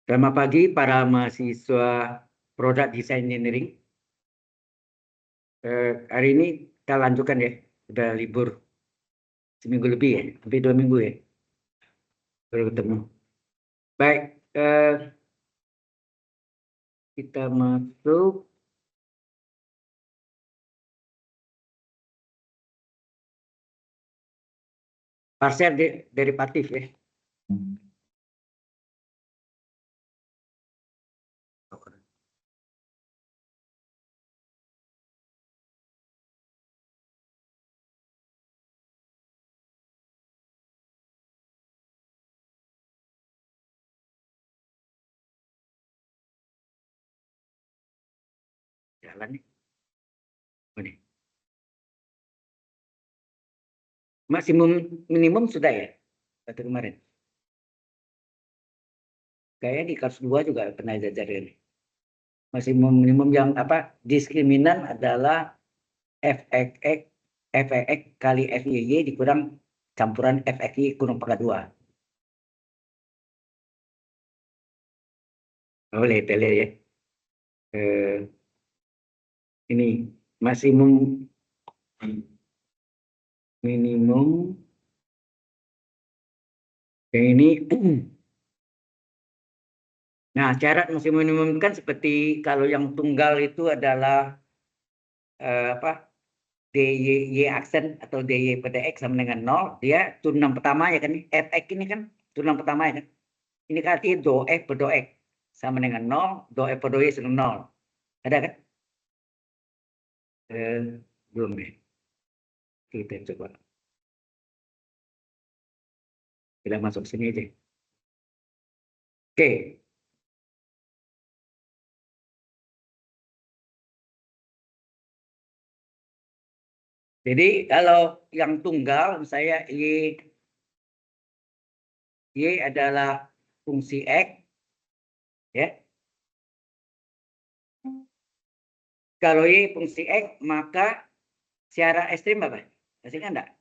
Selamat pagi para mahasiswa Produk Design Engineering. Hari ini kita lanjutkan ya, udah libur seminggu lebih ya, hampir 2 minggu ya, baru ketemu. Baik, kita masuk. Parsial derivatif ya. Jalan nih. Ini. Maksimum minimum sudah ya, satu kemarin. Kayaknya di kelas 2 juga pernah diajarin. Maksimum minimum yang apa? Diskriminan adalah Fx Fx kali Fyy dikurang campuran Fxy kurang pangkat 2. Boleh, tele ya. Ini maksimum minimum yang ini. Nah, syarat maksimum minimum kan seperti kalau yang tunggal itu adalah apa, dy aksen atau dy pada x sama dengan 0, dia turunan pertama ya kan, fx ini kan turunan pertama ya kan, ini kan artinya do f per do x sama dengan 0, do f per do y sama 0, ada kan? Belum deh, kita coba kita masuk sini aja. Oke. Jadi kalau yang tunggal misalnya y adalah fungsi x ya. Kalau y fungsi x, maka secara ekstrim apa? Masih kan enggak?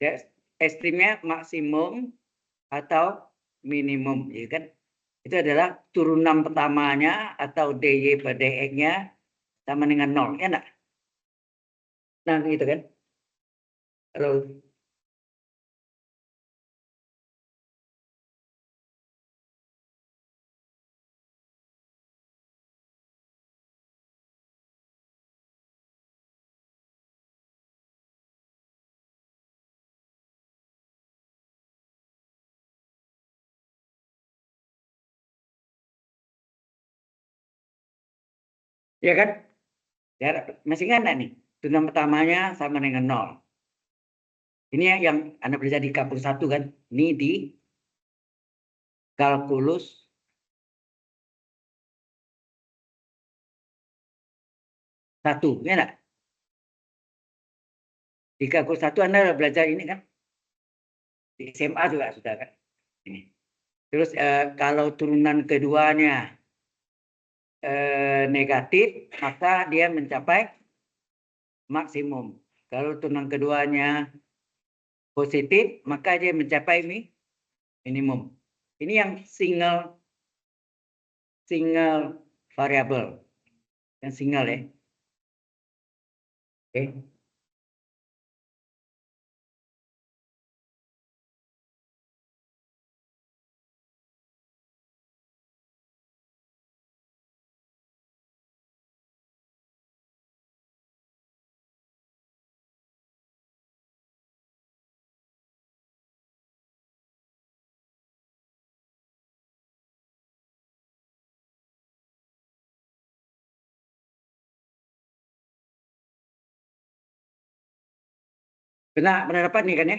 Ya, ekstrimnya maksimum atau minimum, ya kan? Itu adalah turunan pertamanya atau dy per dx-nya sama dengan 0, ya enggak? Nah, gitu kan? Kalau ya kan? Ya, masih kan enggak nih? Turunan pertamanya sama dengan 0. Ini yang Anda belajar di kalkulus 1 kan? Ini di kalkulus 1, ya enggak? Di kalkulus 1 Anda belajar ini kan? Di SMA juga sudah kan? Ini. Terus kalau turunan keduanya negatif, maka dia mencapai maksimum. Kalau turunan keduanya positif, maka dia mencapai minimum. Ini yang single variable, yang single ya. Oke. Pernah dapat nih kan ya?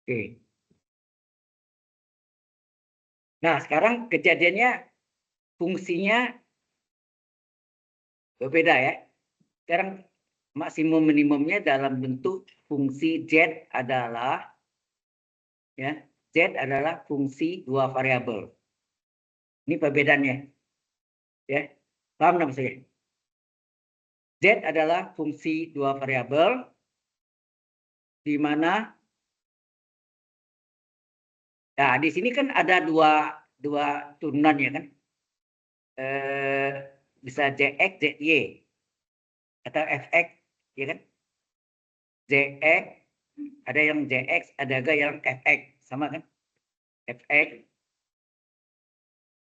Oke. Nah, sekarang kejadiannya fungsinya berbeda ya. Sekarang maksimum minimumnya dalam bentuk fungsi Z adalah ya, Z adalah fungsi dua variabel. Ini perbedaannya. Ya. Paham nggak maksudnya? Z adalah fungsi dua variabel di mana nah di sini kan ada dua turunan ya kan. Bisa ZX, ZY atau FX ya kan. ZX ada yang ZX, ada juga yang FX sama kan. FX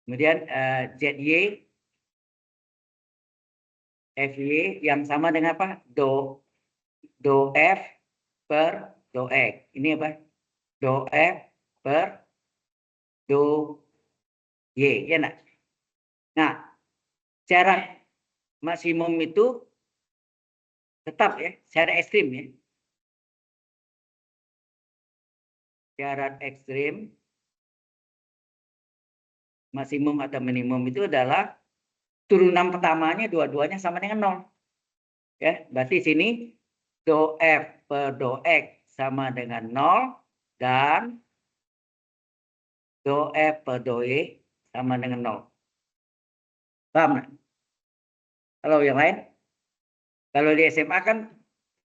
kemudian ZY FY yang sama dengan apa? Do F per do X. Ini apa? Do F per do Y, ya nak? Nah, cara maksimum itu tetap ya, secara ekstrim ya. Syarat ekstrim maksimum atau minimum itu adalah turunan pertamanya dua-duanya sama dengan 0. Ya, berarti sini do F per do X sama dengan 0 dan do F per do Y sama dengan 0. Paham nggak? Kalau yang lain? Kalau di SMA kan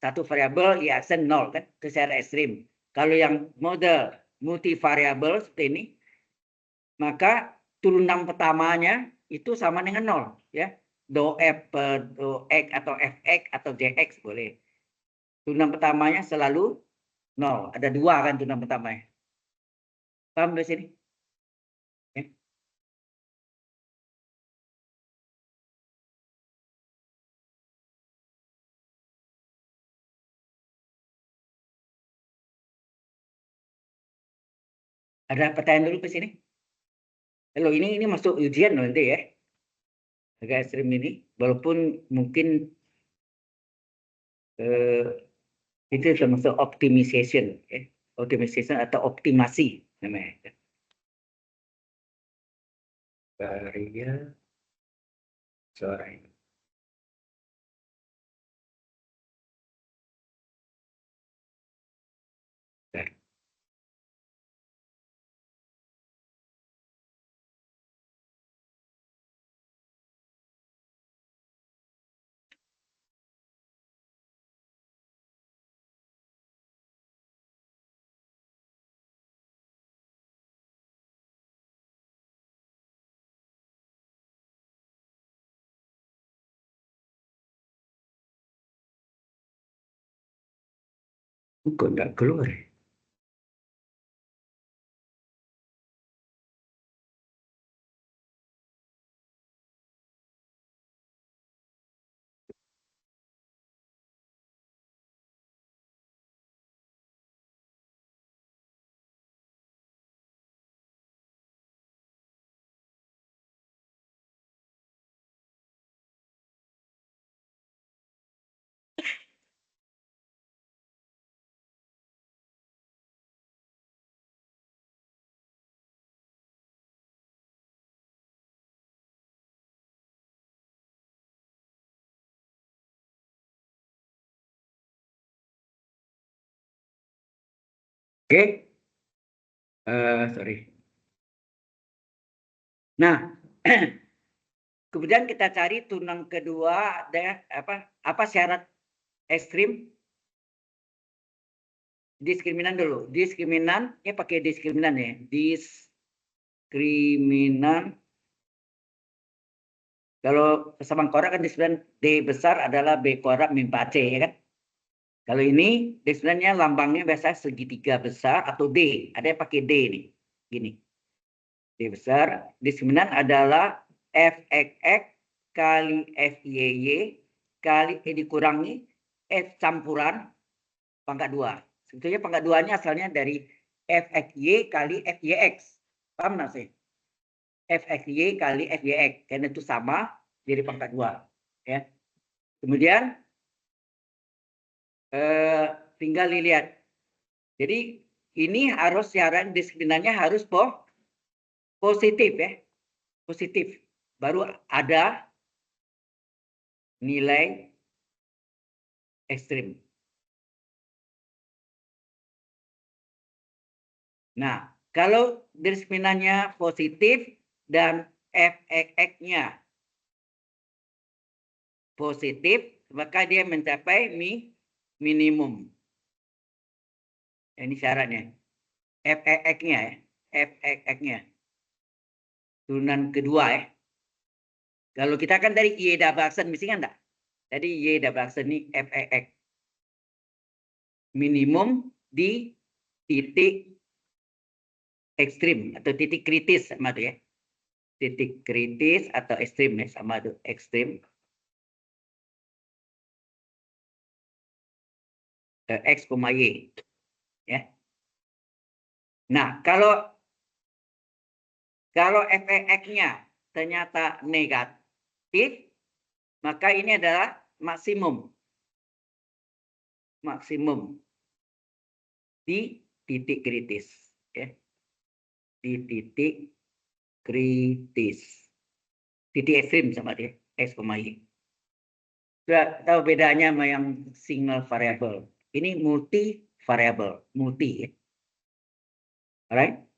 satu variabel Y aksen 0 kan, itu secara ekstrim. Kalau yang model multivariabel seperti ini, maka turunan pertamanya itu sama dengan 0 ya. Do F per do X atau Fx atau Jx boleh. Turunan pertamanya selalu 0. Ada dua kan turunan pertamanya. Paham di sini? Ya. Ada pertanyaan dulu ke sini? Halo, ini masuk ujian loh nanti ya. Agak ekstrim ini, walaupun mungkin itu termasuk optimization, ya. Optimization atau optimasi namanya. Varia suara ini. Kok nggak keluar ya? Oke, sorry. Nah, kemudian kita cari turunan kedua ada apa syarat ekstrim? Diskriminan dulu. Diskriminan, ya pakai diskriminan ya. Diskriminan. Kalau persamaan korak kan diskriminan D besar adalah B korak min 4C ya kan? Kalau ini diskriminan lambangnya biasa segitiga besar atau D. Ada yang pakai D nih. Gini. D besar. Diskriminan adalah Fxx kali Fyy kali dikurangi F campuran pangkat 2. Sebetulnya pangkat 2-nya asalnya dari Fxy kali Fyx. Paham nggak sih? Fxy kali Fyx. Karena itu sama, jadi pangkat 2. Ya. Kemudian tinggal dilihat. Jadi ini harus syarat diskriminannya harus positif ya, positif. Baru ada nilai ekstrim. Nah, kalau diskriminannya positif dan FXX-nya positif, maka dia mencapai minimum. Ini syaratnya. FXX-nya ya, FXX-nya. Turunan kedua ya. Kalau kita kan dari Y double action, mesti kan enggak? Jadi Y double action ini FXX. Minimum di titik ekstrim atau titik kritis sama tuh ya. Titik kritis atau ekstrim ya, sama tuh ekstrim. X, Y ya. Nah, kalau FXX-nya ternyata negatif, maka ini adalah maksimum di titik kritis ya. Di titik kritis. Titik ekstrim sama dia, X, Y. Sudah tahu bedanya sama yang single variable. Ini multi variable, multi ya. Alright?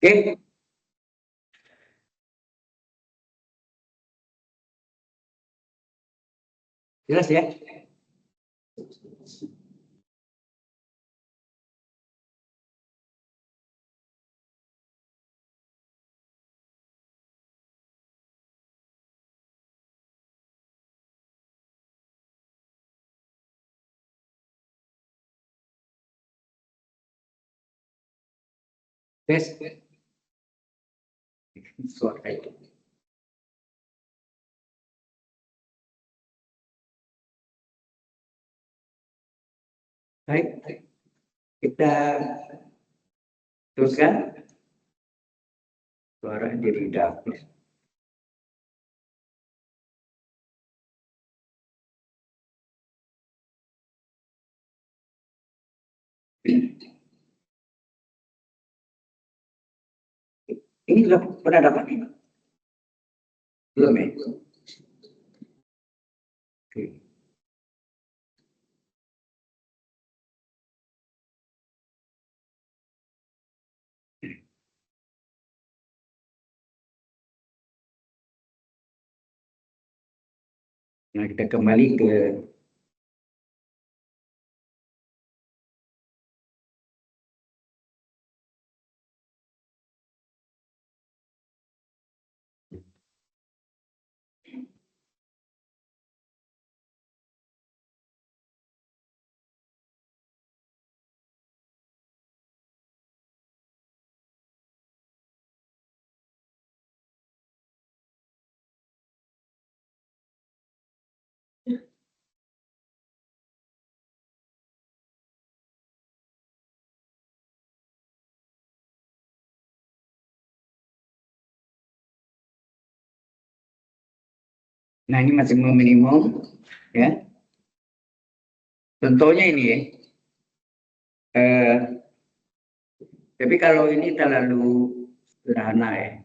Oke, jelas ya? Tes. Suara itu. Baik, kita teruskan. Suara jadi dapur. Ini sudah pernah dapat ini? Belum ya? Oke. Nah, kita kembali ke nah ini maksimum minimum ya. Contohnya ini ya. Tapi kalau ini terlalu sederhana ya.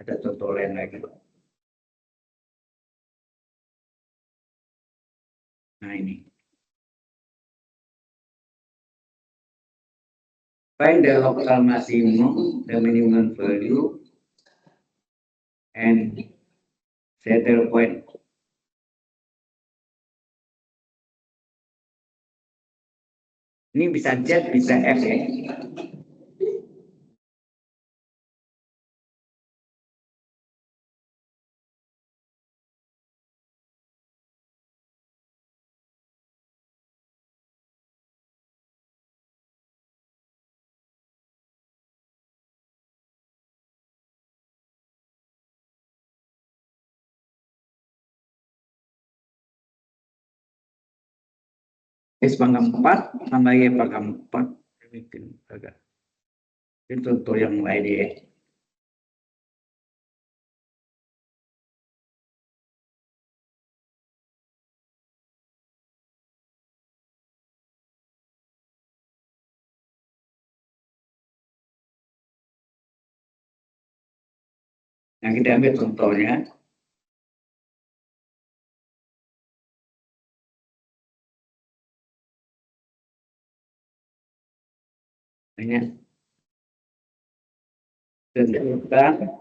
Ada contoh lain lagi. Nah ini. Find the local maximum, the minimum value, and settle point. Ini bisa Z, bisa F ya. X pangkat 4 tambah Y pangkat 4. Bikin agak. Itu contoh yang lain ya. Nah, kita ambil contohnya. Hanya tentukan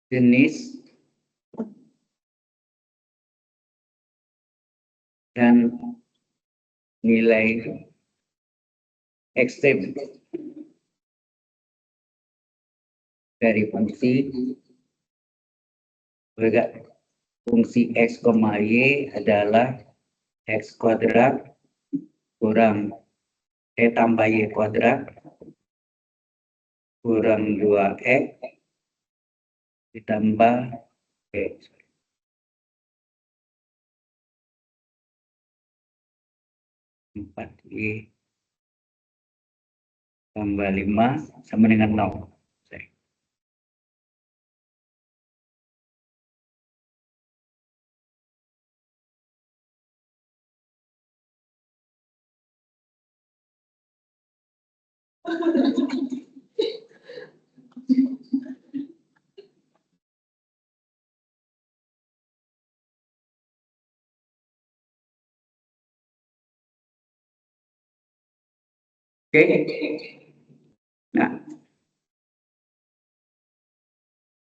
jenis dan nilai ekstrem dari fungsi fungsi X, Y adalah X kuadrat kurang tambah Y kuadrat kurang 2X ditambah X. 4Y tambah 5 sama dengan 0. Oke. Nah,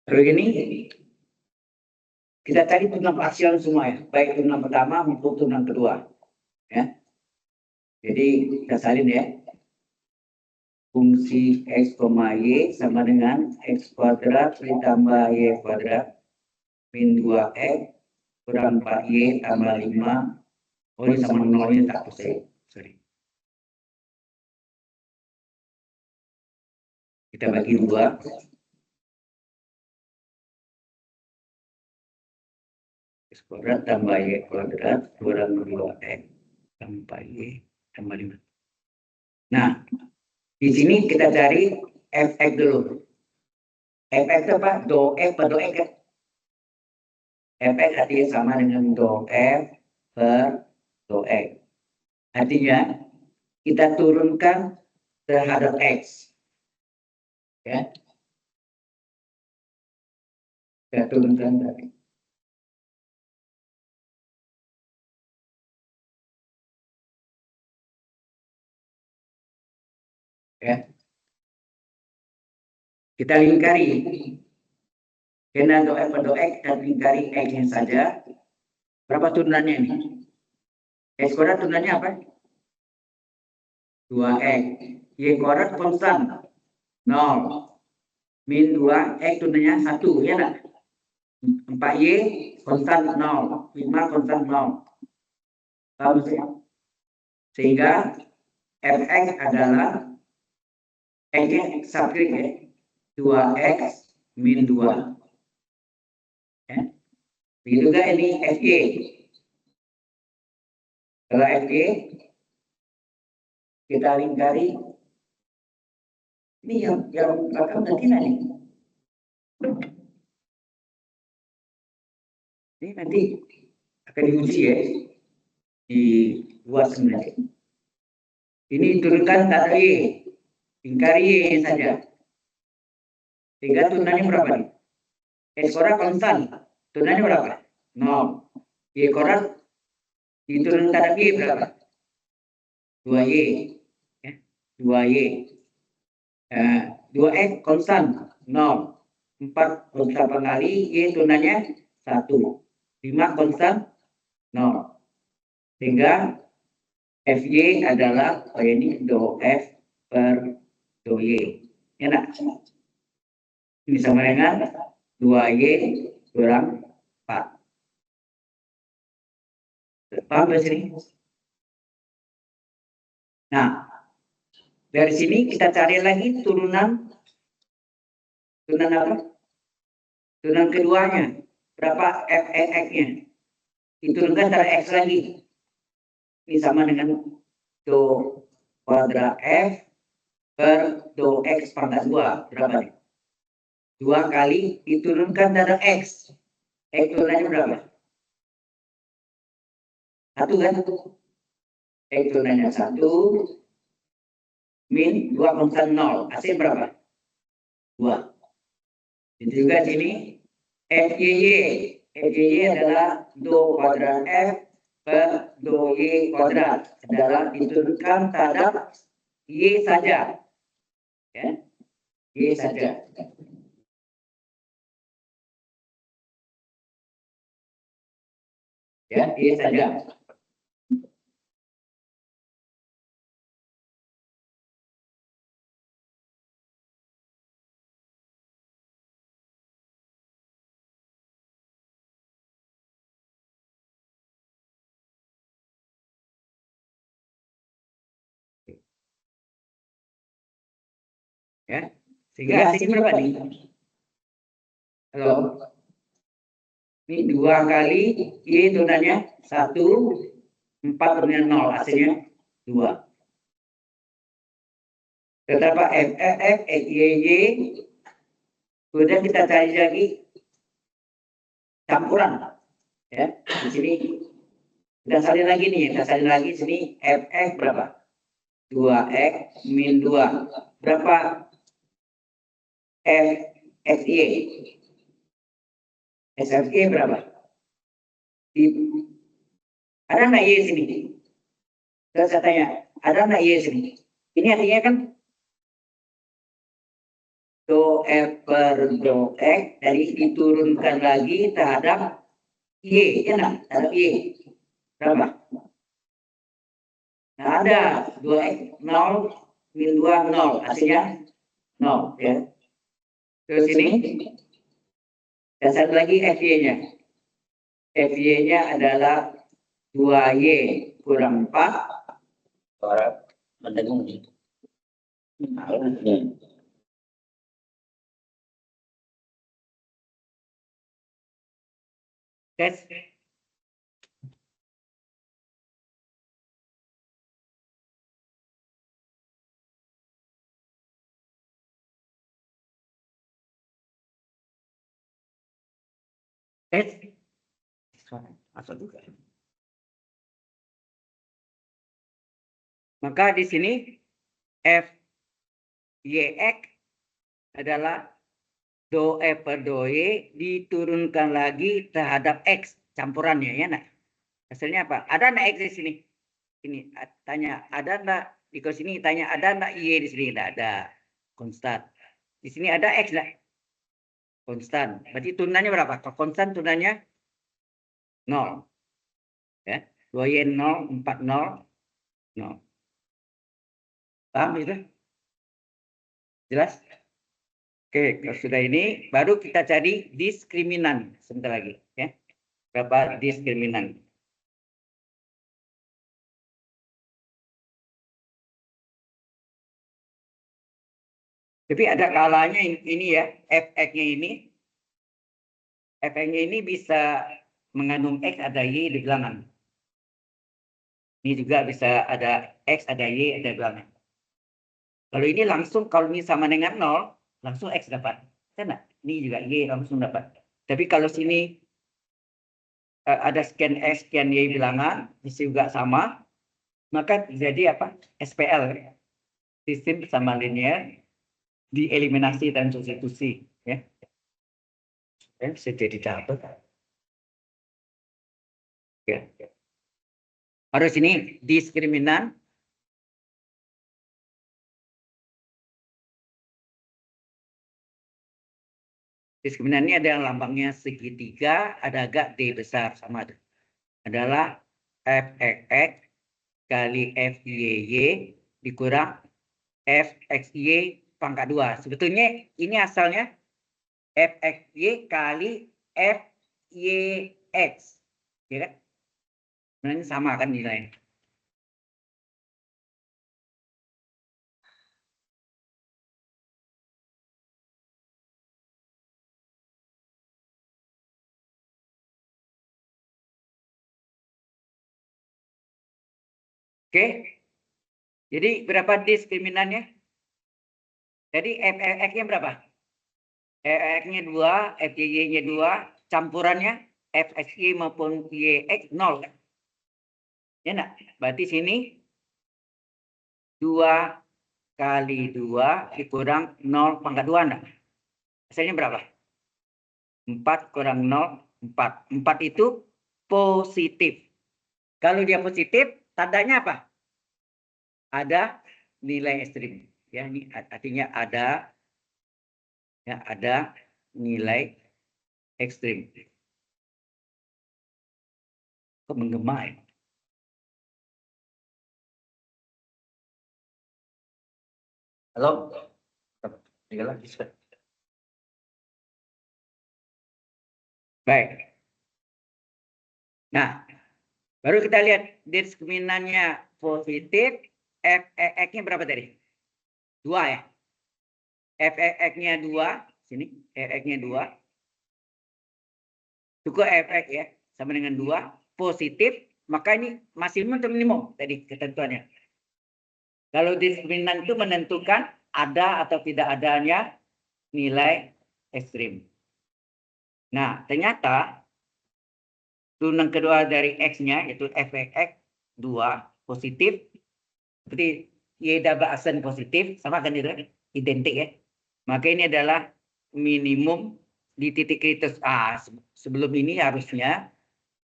kalau gini kita cari turunan parsial semua ya, baik turunan pertama maupun turunan kedua. Ya. Jadi kita salin ya. Fungsi X, Y sama dengan X kuadrat ditambah Y kuadrat min 2X kurang 4Y tambah 5. Oh, ini sama nolnya tak hapus. Sorry. Kita bagi 2. X kuadrat tambah Y kuadrat kurang 2X tambah Y tambah 5. Nah, di sini kita cari fx dulu. Fx itu apa? Do F per do X kan? Fx artinya sama dengan do F per do X. Artinya kita turunkan terhadap X. Ya, kita turunkan tadi. Ya, kita lingkari. Karena do F per do X, kita lingkari X-nya saja. Berapa turunannya ini? X kuadrat turunannya apa? 2X. Y kuadrat konstan 0. Min 2, X turunannya 1, ya enggak? 4Y konstan 0. 5 konstan 0. Paham sih? Sehingga Fx adalah X-nya subskrip ya. 2X min 2. Ya. Begitu juga ini Fy. Kalau Fy kita lingkari. Ini yang belakang nanti nih. Ini nanti akan diuji ya. Dibuat sebenarnya. Ini turunkan tak ada Y. Lingkari Y saja. Sehingga turunannya berapa nih? X kuadrat konstan. Turunannya berapa? 0. Y kuadrat diturunkan terhadap Y berapa? 2Y. Ya. 2Y. 2X konstan 0. 4 konstan kali Y turunannya 1. 5 konstan 0. Sehingga Fy adalah ini do F per do Y. Enak. Ini sama dengan 2Y kurang 4. Paham di sini? Nah, dari sini kita cari lagi turunan apa? Turunan keduanya. Berapa Fx-nya? Diturunkan dari X lagi. Ini sama dengan do kuadrat F per do X pangkat 2. Berapa nih? 2 kali diturunkan dari X. X turunannya berapa? 1 kan? X turunannya 1. Min 2 konstan 0. Hasil berapa? 2. Itu juga sini Fy. Fy adalah do kuadrat F per do Y kuadrat. Adalah diturunkan terhadap Y saja. Ya. Y saja. Ya, Y saja. Ya. Sehingga hasilnya berapa nih? Halo. Ini 2 kali Y turunannya 1, 4 turunannya 0. Hasilnya 2. Tetap F, Y. Kemudian kita cari lagi campuran. Ya, di sini kita salin lagi nih, kita salin lagi sini Fx berapa? 2X min 2. Berapa Fxy? Fxy berapa? Ada nggak Y sini? Terus saya tanya, ada nggak Y sini? Ini artinya kan do F per do X dari diturunkan lagi terhadap Y, ya nggak? Terhadap Y. Berapa? Nah, ada 2X 0 min 2 0. Hasilnya 0. Ya. Terus ini, dan satu lagi Fy-nya. Fy-nya adalah 2Y kurang 4. Suara mendengung. Tes. Masuk juga. Maka di sini f y x adalah do e per do y diturunkan lagi terhadap x campurannya, ya nak? Hasilnya apa? Ada nggak x di sini? Ini tanya ada nggak di sini, tanya ada nggak y di sini? Tidak ada, konstan. Di sini ada x nggak? Konstan. Berarti turunannya berapa? Kalau konstan turunannya 0. Ya, 2y 0, 4 0, 0. Paham itu? Jelas? Oke, kalau sudah ini baru kita cari diskriminan sebentar lagi, ya. Berapa diskriminan? Tapi ada kalanya ini ya, f(x)-nya ini, f(x)-nya ini bisa mengandung x ada y di bilangan. Ini juga bisa ada x ada y ada bilangan. Kalau ini langsung, kalau ini sama dengan 0, langsung x dapat. Kan? Ini juga y langsung dapat. Tapi kalau sini ada sekian x, sekian y bilangan, di sini juga sama, maka jadi apa? SPL, sistem sama linear, dieliminasi dan substitusi, ya. Bisa jadi dapat. Ya. Harus ini diskriminan. Diskriminan ini ada lambangnya segitiga, ada agak D besar sama ada. Adalah f(x) kali f(y) dikurang f(xy) pangkat 2. Sebetulnya ini asalnya f(xy) kali f(y)x. Ya kan? Sebenarnya sama kan nilainya. Oke. Jadi berapa diskriminannya? Jadi f(x)-nya berapa? F(x)-nya 2, f(y)-nya 2, campurannya f(xy) maupun y(x) 0 kan? Ya enggak? Berarti sini 2 kali 2 dikurang 0 pangkat 2 enggak? Hasilnya berapa? 4 kurang 0, 4. 4 itu positif. Kalau dia positif, tandanya apa? Ada nilai ekstrim. Ya, ini artinya ada, ya, ada nilai ekstrim. Kok menggema ya? Halo? Tiga lagi. Baik. Nah, baru kita lihat diskriminannya positif, f(x)-nya berapa tadi? 2 ya. f(x)-nya 2, sini f(x)-nya 2. Cukup f(x) ya, sama dengan 2, positif, maka ini maksimum atau minimum tadi ketentuannya. Kalau diskriminan itu menentukan ada atau tidak adanya nilai ekstrim. Nah, ternyata turunan kedua dari x-nya yaitu f(x) 2 positif, seperti y double aksen positif, sama kan itu, identik ya. Maka ini adalah minimum di titik kritis. Sebelum ini harusnya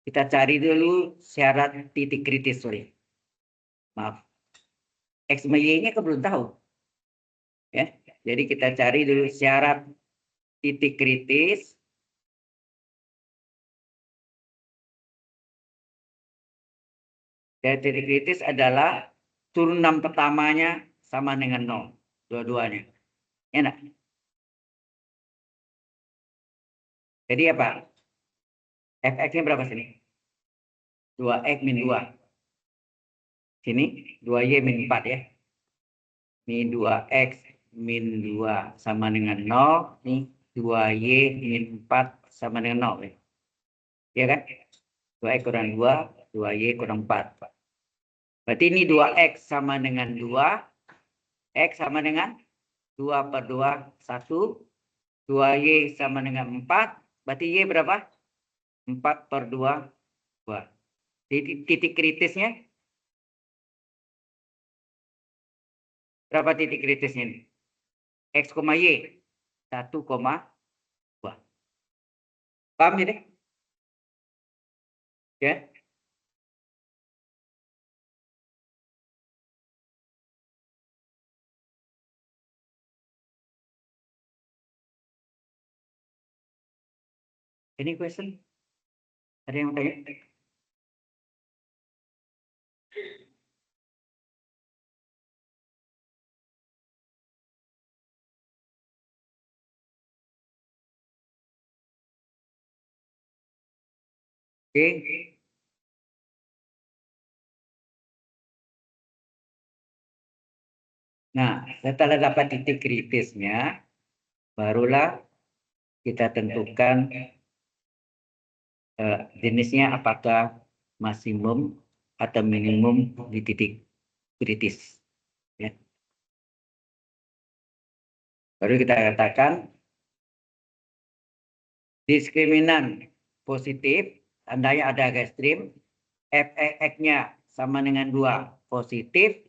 kita cari dulu syarat titik kritis, sorry. Maaf. X sama Y-nya kan belum tahu. Ya. Jadi kita cari dulu syarat titik kritis. Dan titik kritis adalah turunan pertamanya sama dengan 0. Dua-duanya. Enak. Jadi apa? Fx-nya berapa sini? 2x min 2. Sini 2y min 4 ya. Ini 2x min 2 sama dengan 0. Ini 2y min 4 sama dengan 0. Ya kan? 2x kurang 2, 2y kurang 4. Berarti ini 2x sama dengan 2. X sama dengan 2 per 2, 1. 2y sama dengan 4. Berarti y berapa? 4/2. Titik kritisnya berapa titik kritisnya ini? X, Y 1,2. Paham ya deh? Ya. Any question? Ada yang tanya? Oke. Nah, setelah dapat titik kritisnya, barulah kita tentukan jenisnya apakah maksimum atau minimum di titik kritis. Ya. Baru kita katakan diskriminan positif, tandanya ada ekstrim, F-nya sama dengan 2 positif,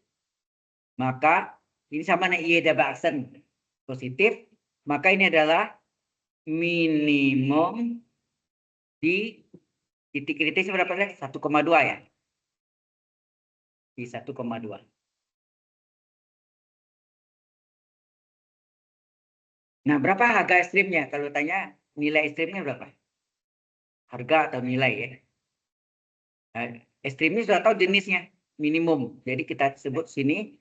maka ini sama dengan Y double accent positif, maka ini adalah minimum di titik kritis berapa tadi? 1,2 ya? Di 1,2. Nah, berapa harga ekstrimnya? Kalau tanya nilai ekstrimnya berapa? Harga atau nilai ya? Nah, ekstrimnya sudah tahu jenisnya, minimum. Jadi kita sebut sini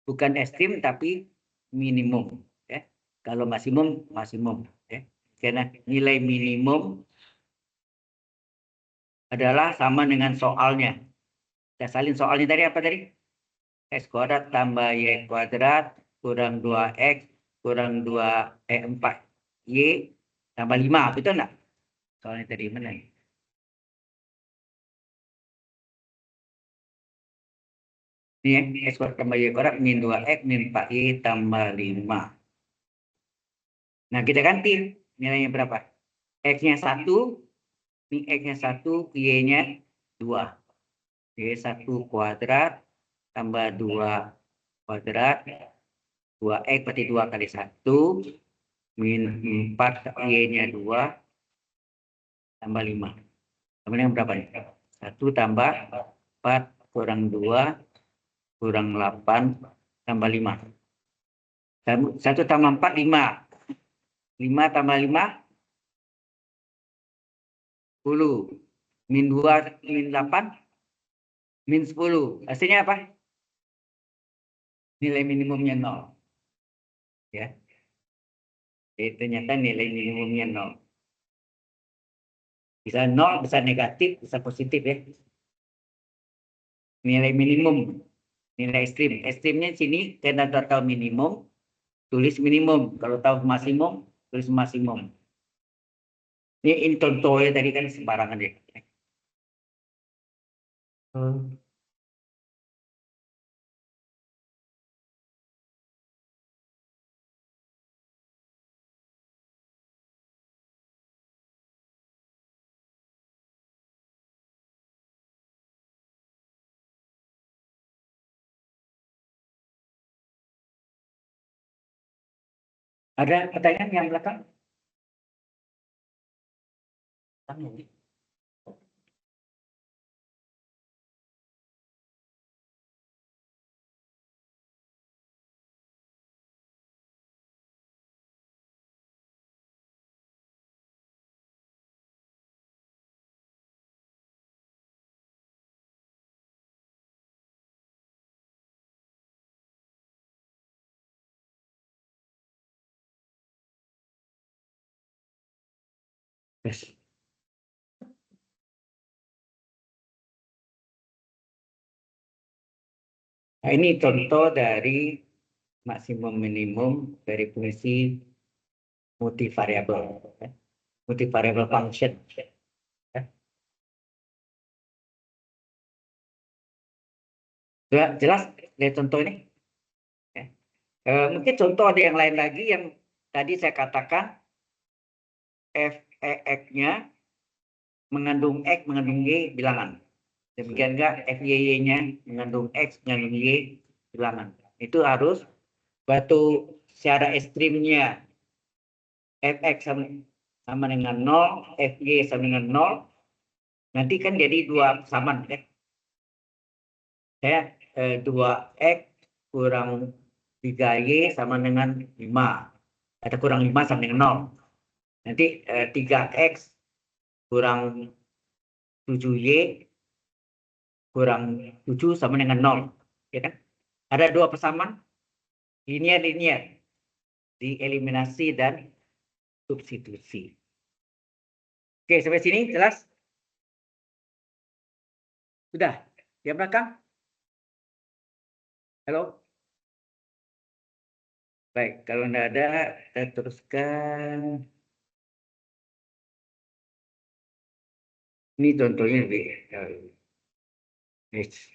bukan ekstrim tapi minimum. Ya. Kalau maksimum, maksimum. Ya. Karena nilai minimum adalah sama dengan soalnya. Kita salin soalnya tadi apa tadi? X kuadrat tambah Y kuadrat kurang 2X kurang 4Y tambah 5. Betul enggak? Soalnya tadi mana? Ini ya, X kuadrat tambah Y kuadrat min 2X min 4Y tambah 5. Nah, kita ganti nilainya berapa? X-nya 1, ini X-nya 1, Y-nya 2. Jadi 1 kuadrat tambah 2 kuadrat, 2X berarti 2 kali 1, min 4, Y-nya 2, tambah 5. Sama dengan berapa nih? 1 tambah 4 kurang 2, kurang 8, tambah 5. 1 tambah 4, 5. 5 tambah 5, 10. Min 2, min 8, min 10. Hasilnya apa? Nilai minimumnya 0. Ya. Jadi ternyata nilai minimumnya 0. Bisa 0, bisa negatif, bisa positif ya. Nilai minimum, nilai ekstrim. Ekstrimnya sini karena sudah tahu minimum, tulis minimum. Kalau tahu maksimum, tulis maksimum. Ini contohnya tadi kan sembarangan ya. Ada pertanyaan yang belakang? Yes. Nah, ini contoh dari maksimum minimum dari fungsi multivariable, multivariable function. Jelas dari contoh ini? Mungkin contoh ada yang lain lagi yang tadi saya katakan F-nya mengandung X, mengandung Y, bilangan. Demikian enggak FYY-nya mengandung X, mengandung Y, bilangan. Itu harus batu secara ekstrimnya Fx sama dengan 0, Fy sama dengan 0. Nanti kan jadi dua persamaan kan. Saya 2x kurang 3y sama dengan 5. Atau kurang 5 sama dengan 0. Nanti 3x kurang 7y kurang 7 sama dengan 0. Ya kan? Ada dua persamaan linear-linear. Dieliminasi dan substitusi. Oke, sampai sini jelas? Sudah? Yang belakang? Halo? Baik, kalau tidak ada, kita teruskan. Ini contohnya lebih. Yes.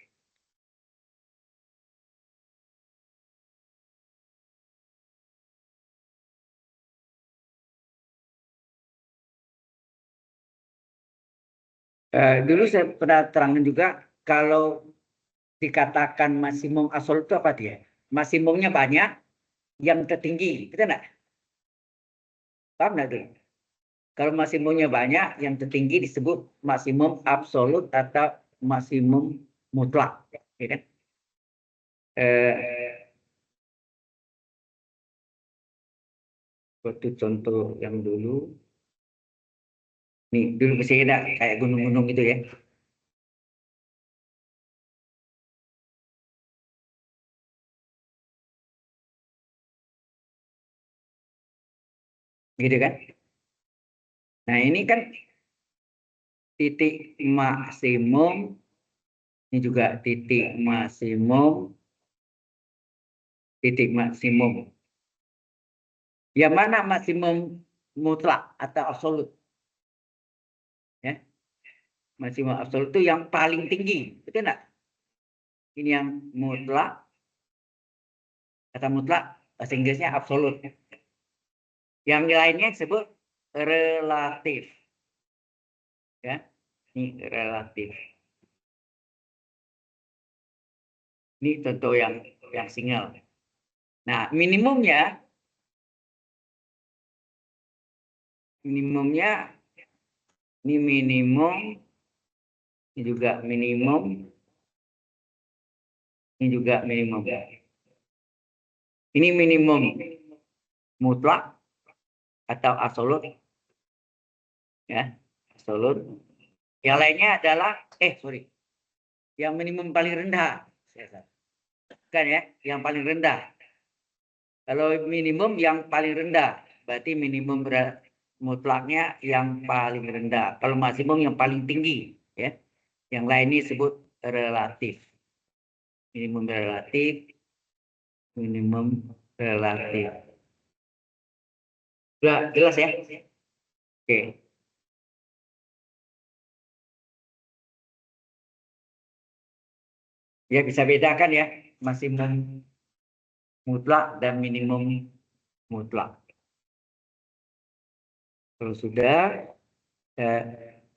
Dulu saya pernah terangkan juga, kalau dikatakan maksimum absolut itu apa dia? Maksimumnya banyak, yang tertinggi, betul enggak? Paham enggak tuh? Kalau maksimumnya banyak, yang tertinggi disebut maksimum absolut atau maksimum mutlak, ya kan? Suatu contoh yang dulu, nih dulu masih ada kayak gunung-gunung gitu ya. Gitu kan? Nah ini kan titik maksimum, ini juga titik maksimum, titik maksimum. Yang mana maksimum mutlak atau absolut? Ya, maksimum absolut itu yang paling tinggi, betul enggak? Ini yang mutlak, kata mutlak bahasa Inggrisnya absolut. Yang lainnya disebut relatif. Ya, ini relatif. Ini contoh yang single. Nah, minimumnya ini minimum, ini juga minimum, ini juga minimum. Ini minimum mutlak atau absolut, ya, absolut. Yang lainnya adalah, yang minimum paling rendah, kan ya, yang paling rendah. Kalau minimum yang paling rendah, berarti minimum mutlaknya yang paling rendah. Kalau maksimum yang paling tinggi, ya. Yang lain ini disebut relatif. Minimum relatif, minimum relatif. Sudah jelas ya? Oke. Ya bisa bedakan ya, maksimum mutlak dan minimum mutlak. Kalau sudah,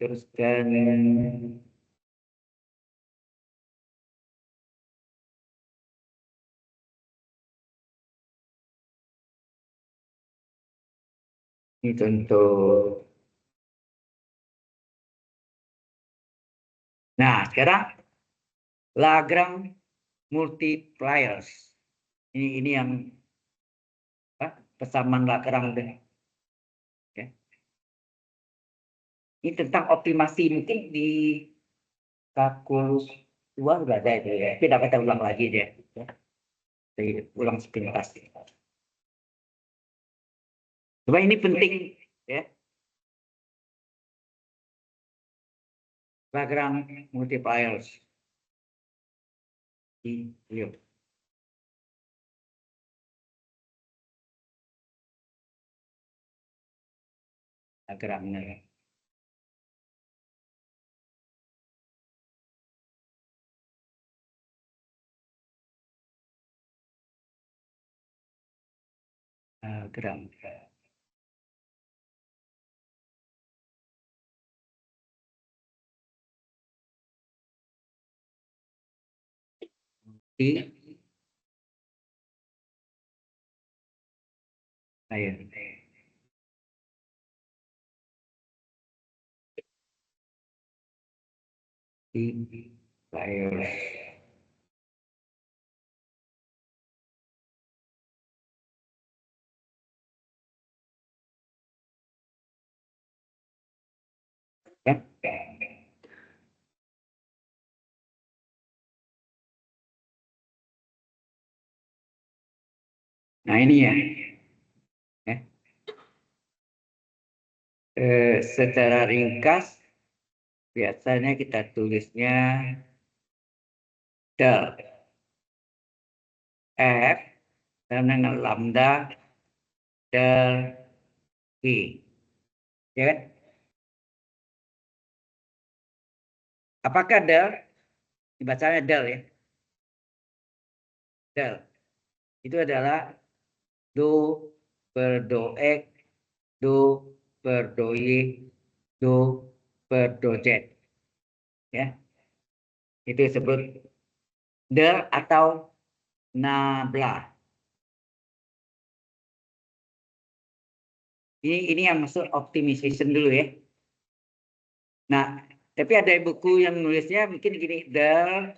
teruskan. Ini contoh. Nah, sekarang Lagrange multipliers. Ini yang persamaan Lagrange. Ya. Ini tentang optimasi, mungkin di kalkulus 2 sudah ada itu ya. Tapi dapat kita ulang lagi deh. Ya. Ulang sepintas. Cuma ini penting ya. Lagrange multipliers. Yuk. Lagrange. Lagrange. Ayo. Ayo. Ya. Nah ini ya. Secara ringkas biasanya kita tulisnya del F dan dengan lambda del I. Ya kan? Apakah del? Dibacanya del ya. Del. Itu adalah do per do X, do per do Y, do per do Z. Ya. Itu disebut del atau nabla. Ini yang masuk optimization dulu ya. Nah, tapi ada buku yang nulisnya mungkin gini, del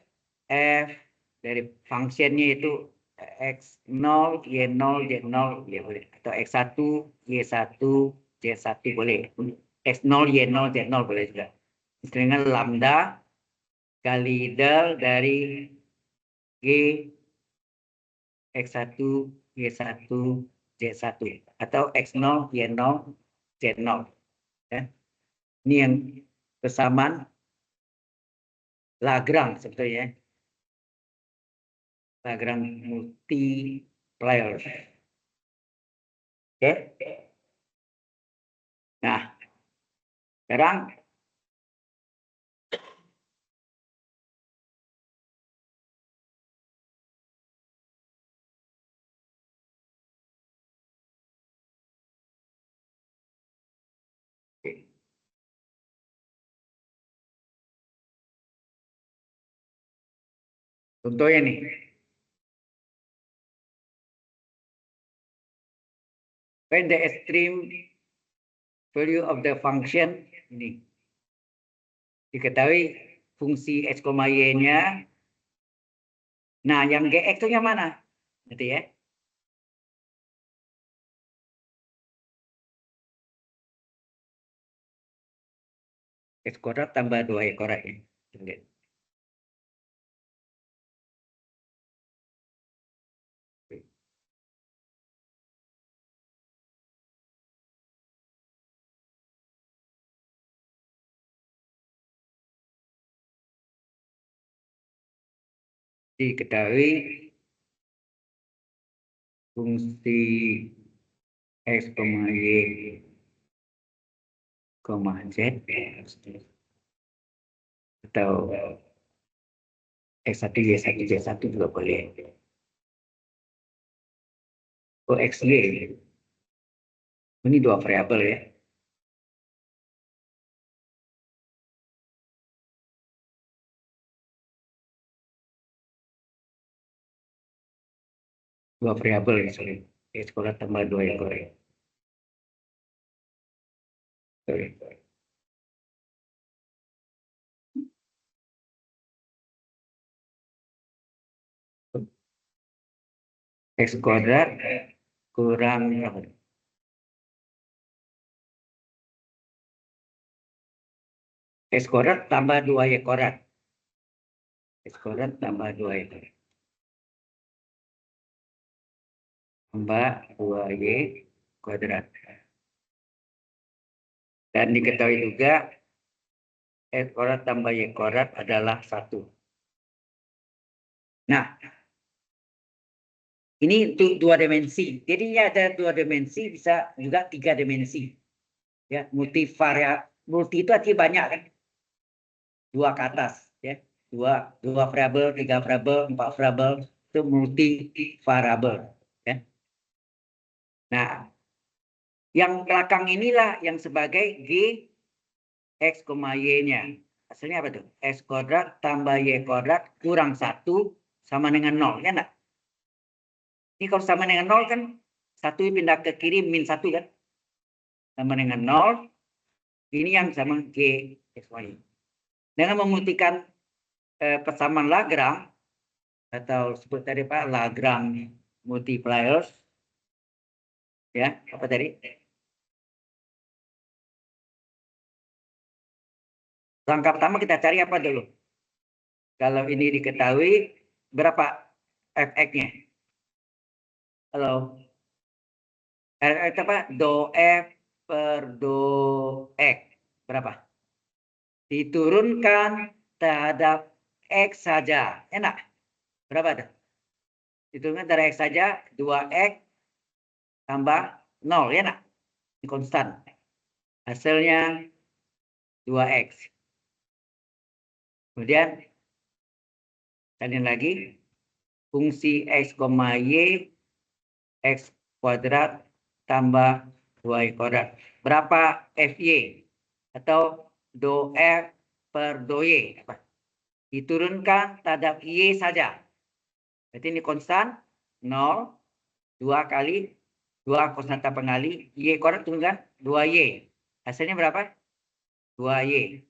F dari fungsinya itu X0, Y0, Z0 ya boleh. Atau X1, Y1, Z1 boleh. X0, Y0, Z0 boleh juga. Dengan lambda kali del dari G X1, Y1, Z1 atau X0, Y0, Z0 ya. Ini yang persamaan Lagrange sebetulnya. Lagrange multiplier. Oke. Nah, sekarang contohnya nih. Find the extreme value of the function ini. Diketahui fungsi x, y-nya. Nah, yang gx itu yang mana? Nanti ya. X kuadrat tambah 2y kuadrat ya. Diketahui fungsi x, y, z atau x1, y1, z1 juga boleh. Oh, x, y. Ini dua variabel ya. Dua variabel ya, sorry. X kuadrat tambah 2y kuadrat. Sorry. X kuadrat kurang X kuadrat tambah 2y kuadrat. X kuadrat tambah 2y kuadrat. Tambah 2y kuadrat. Dan diketahui juga X kuadrat tambah y kuadrat adalah 1. Nah, ini untuk 2 dimensi. Jadi ada 2 dimensi, bisa juga 3 dimensi. Ya, multi itu artinya banyak kan? 2 ke atas ya. 2 variabel, 3 variabel, 4 variabel itu multi variabel ya. Nah, yang belakang inilah yang sebagai G X, Y-nya. Hasilnya apa tuh? X kuadrat tambah Y kuadrat kurang 1 sama dengan 0, ya enggak? Ini kalau sama dengan 0 kan 1 pindah ke kiri min 1 kan? Sama dengan 0, ini yang sama G, X, Y. Dengan membuktikan persamaan Lagrange, atau sebut tadi Pak, Lagrange multipliers, ya, apa tadi? Langkah pertama kita cari apa dulu? Kalau ini diketahui, berapa fx-nya? Halo? Apa? Do F per do X. Berapa? Diturunkan terhadap X saja. Enak? Berapa tuh? Diturunkan terhadap X saja, 2X tambah 0. Ya enak? Ini konstan. Hasilnya 2X. Kemudian, kalian lagi, fungsi X, Y, X kuadrat tambah 2Y kuadrat. Berapa FY? Atau do F per do Y? Diturunkan terhadap Y saja. Berarti ini konstan, 0, 2 kali, 2 konstanta pengali, Y kuadrat turunkan 2Y. Hasilnya berapa? 2Y.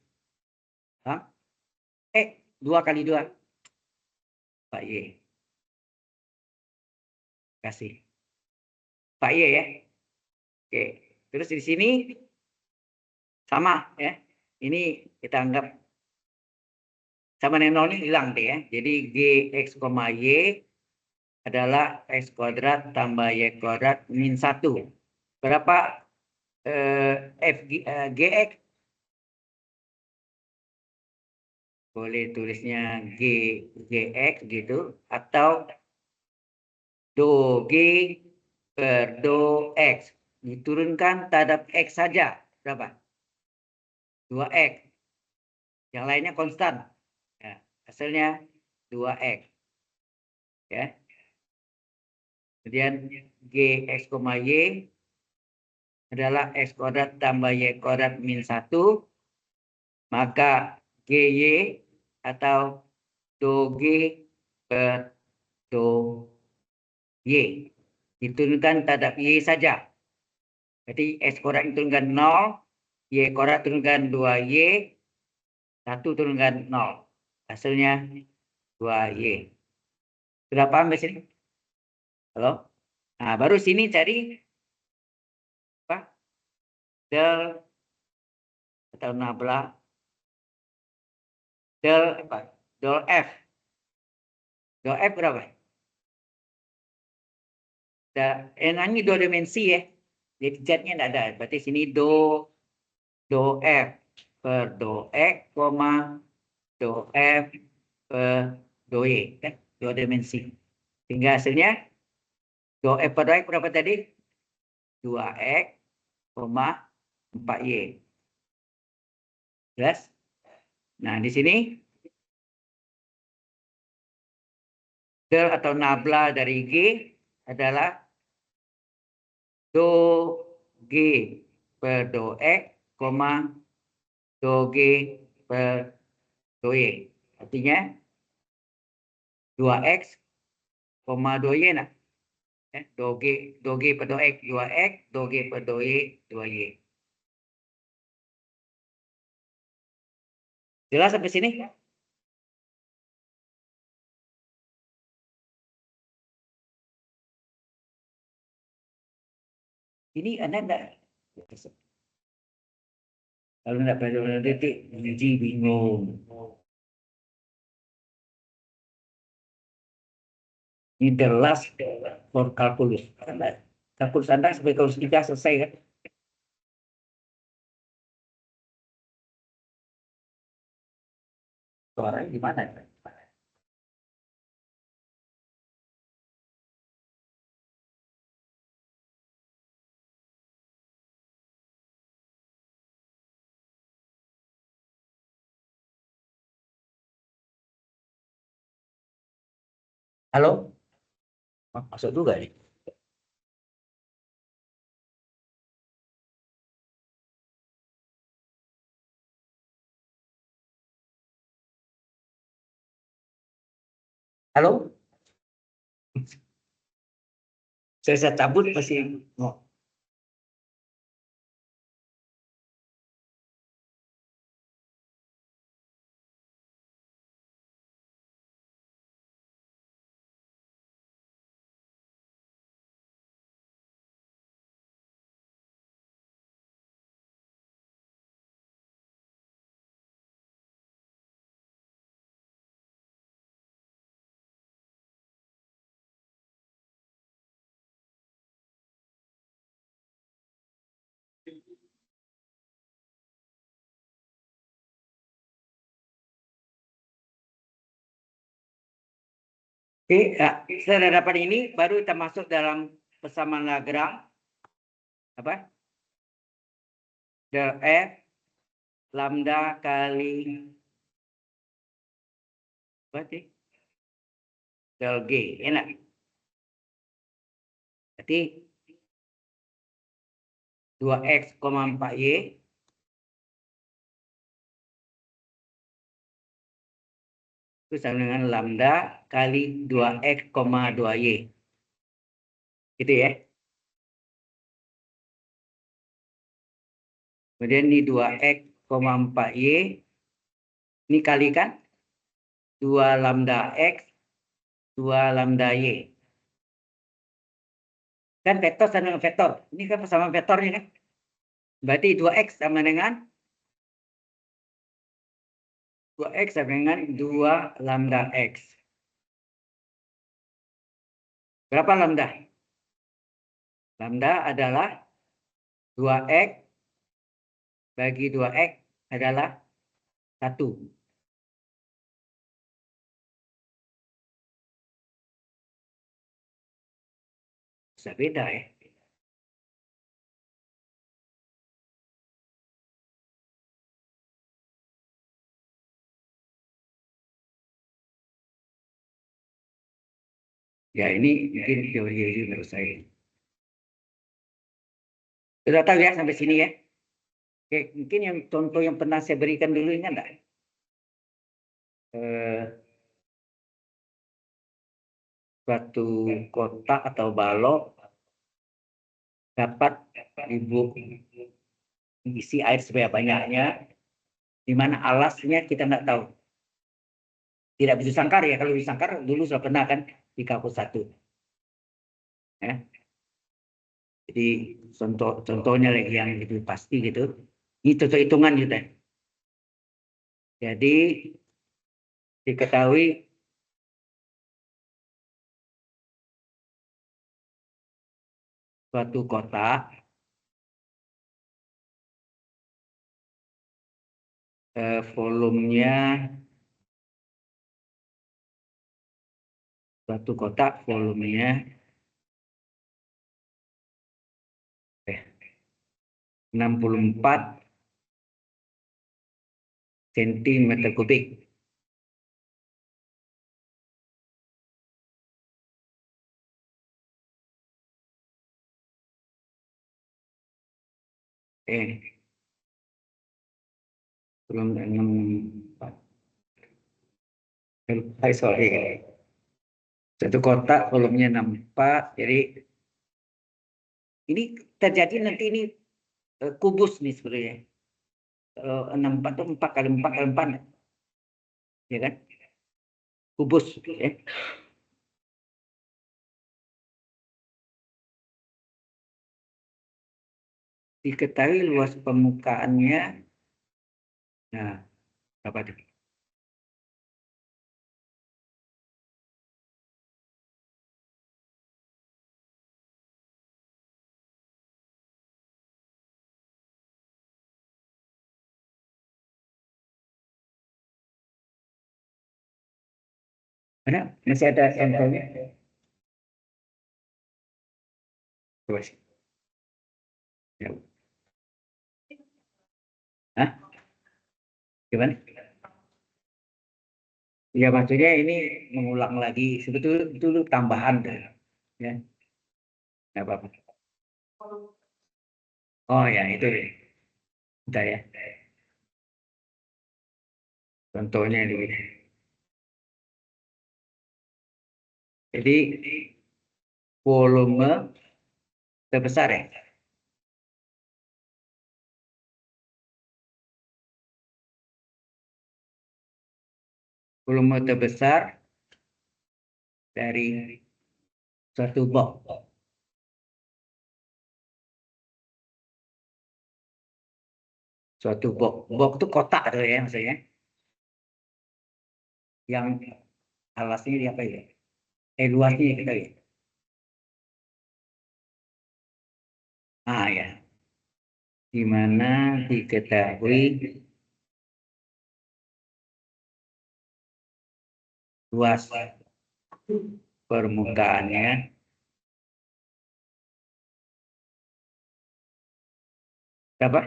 2 kali 2. 4Y. Kasih. 4Y ya. Oke. Terus di sini sama ya. Ini kita anggap sama dengan 0 ini hilang deh ya. Jadi Gx, Y adalah X kuadrat tambah Y kuadrat min 1. Berapa Gx? Boleh tulisnya Gx gitu. Atau do G per do X. Diturunkan terhadap X saja. Berapa? 2X. Yang lainnya konstan. Ya, hasilnya 2X. Ya. Kemudian Gx, Y adalah X kuadrat tambah Y kuadrat min 1. Maka GY atau do G per do Y diturunkan terhadap Y saja. Jadi X kuadrat diturunkan 0, Y kuadrat turunkan 2Y, 1 turunkan 0. Hasilnya 2Y. Sudah paham di sini? Halo? Nah, baru sini cari apa? Del atau nabla. Del apa? Del F. Del F berapa? Ini 2 dimensi ya. Jadi catnya tidak ada. Berarti sini do F per do X, do F per do Y. Kan? 2 dimensi. Sehingga hasilnya do F per do X berapa tadi? 2X, 4Y. Jelas? Nah, di sini del atau nabla dari G adalah do G per do X, do G per do Y. Artinya 2X, 2Y. Nah. Do G per do X, 2X, do G per do Y, 2Y. Jelas sampai sini? Ini Anda enggak, kalau enggak pada detik, jadi bingung. Ini the last for calculus. Kalkulus Anda sampai kalkulus 3 selesai kan? Suaranya gimana? Halo? Masuk juga nih. Halo? Saya cabut masih. Oh. Oke, ya, setelah dapat ini baru kita masuk dalam persamaan Lagrange apa? Del F lambda kali berarti del G, enak. Berarti 2x, 4y itu sama dengan lambda kali 2x, 2y. Gitu ya. Kemudian ini 2x, 4y. Ini kalikan 2 lambda x, 2 lambda y. Kan vektor sama dengan vektor. Ini kan persamaan vektornya kan. Berarti 2x sama dengan 2x sama dengan 2 lambda x. Berapa lambda? Lambda adalah 2x bagi 2x adalah 1. Bisa beda ya. Ya ini mungkin teori menurut saya. Sudah tahu ya sampai sini ya. Oke, mungkin yang contoh yang pernah saya berikan dulu ingat enggak? Suatu kotak atau balok dapat isi air sebanyak-banyaknya, di mana alasnya kita nggak tahu. Tidak bisa sangkar ya, kalau disangkar dulu sudah pernah kan di kampus 1. Ya. Jadi contohnya lagi yang itu pasti gitu. Ini contoh hitungan gitu. Jadi diketahui suatu kotak volumenya suatu kotak volumenya 64 cm kubik. Belum 64. Sorry. Satu kotak volumenya 64. Jadi ini terjadi nanti ini kubus nih sebenarnya. Kalau 64 itu 4 kali 4 kali 4. Ya kan? Kubus. Ya. Diketahui luas permukaannya. Nah, apa itu? Mana? Masih ada sampelnya? Coba sih. Ya. Hah? Gimana? Ya maksudnya ini mengulang lagi. Sebetulnya itu tambahan. Ya. Nggak apa-apa. Oh ya itu deh. Bentar ya. Contohnya ini. Jadi volume terbesar ya. Volume terbesar dari suatu box. Suatu box. Box itu kotak tuh ya maksudnya. Yang alasnya di apa ya? Luasnya kita ya. Ah ya. Di mana diketahui luas permukaannya berapa?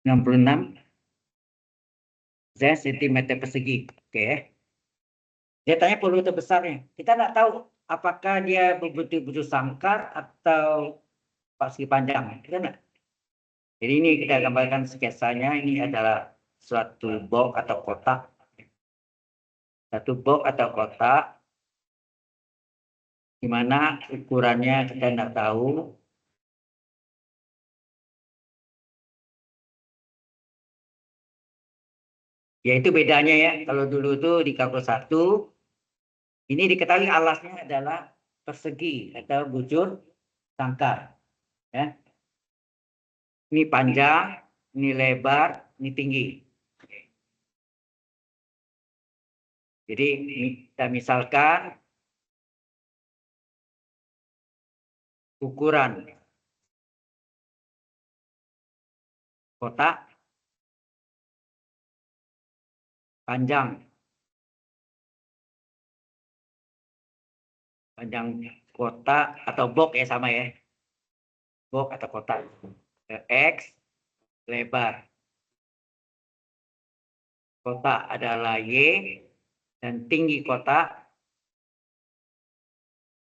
66 cm persegi. Oke. Dia tanya volume terbesarnya. Kita nggak tahu apakah dia betul-betul sangkar atau persegi panjang. Kita nggak. Jadi ini kita gambarkan sketsanya. Ini adalah suatu box atau kotak. Satu box atau kotak. Di mana ukurannya kita nggak tahu. Yaitu bedanya ya. Kalau dulu tuh di kalkulus 1, ini diketahui alasnya adalah persegi atau bujur sangkar. Ya. Ini panjang, ini lebar, ini tinggi. Jadi kita misalkan ukuran kotak panjang kotak atau box ya sama ya. Box atau kotak. X lebar. Kotak adalah Y dan tinggi kotak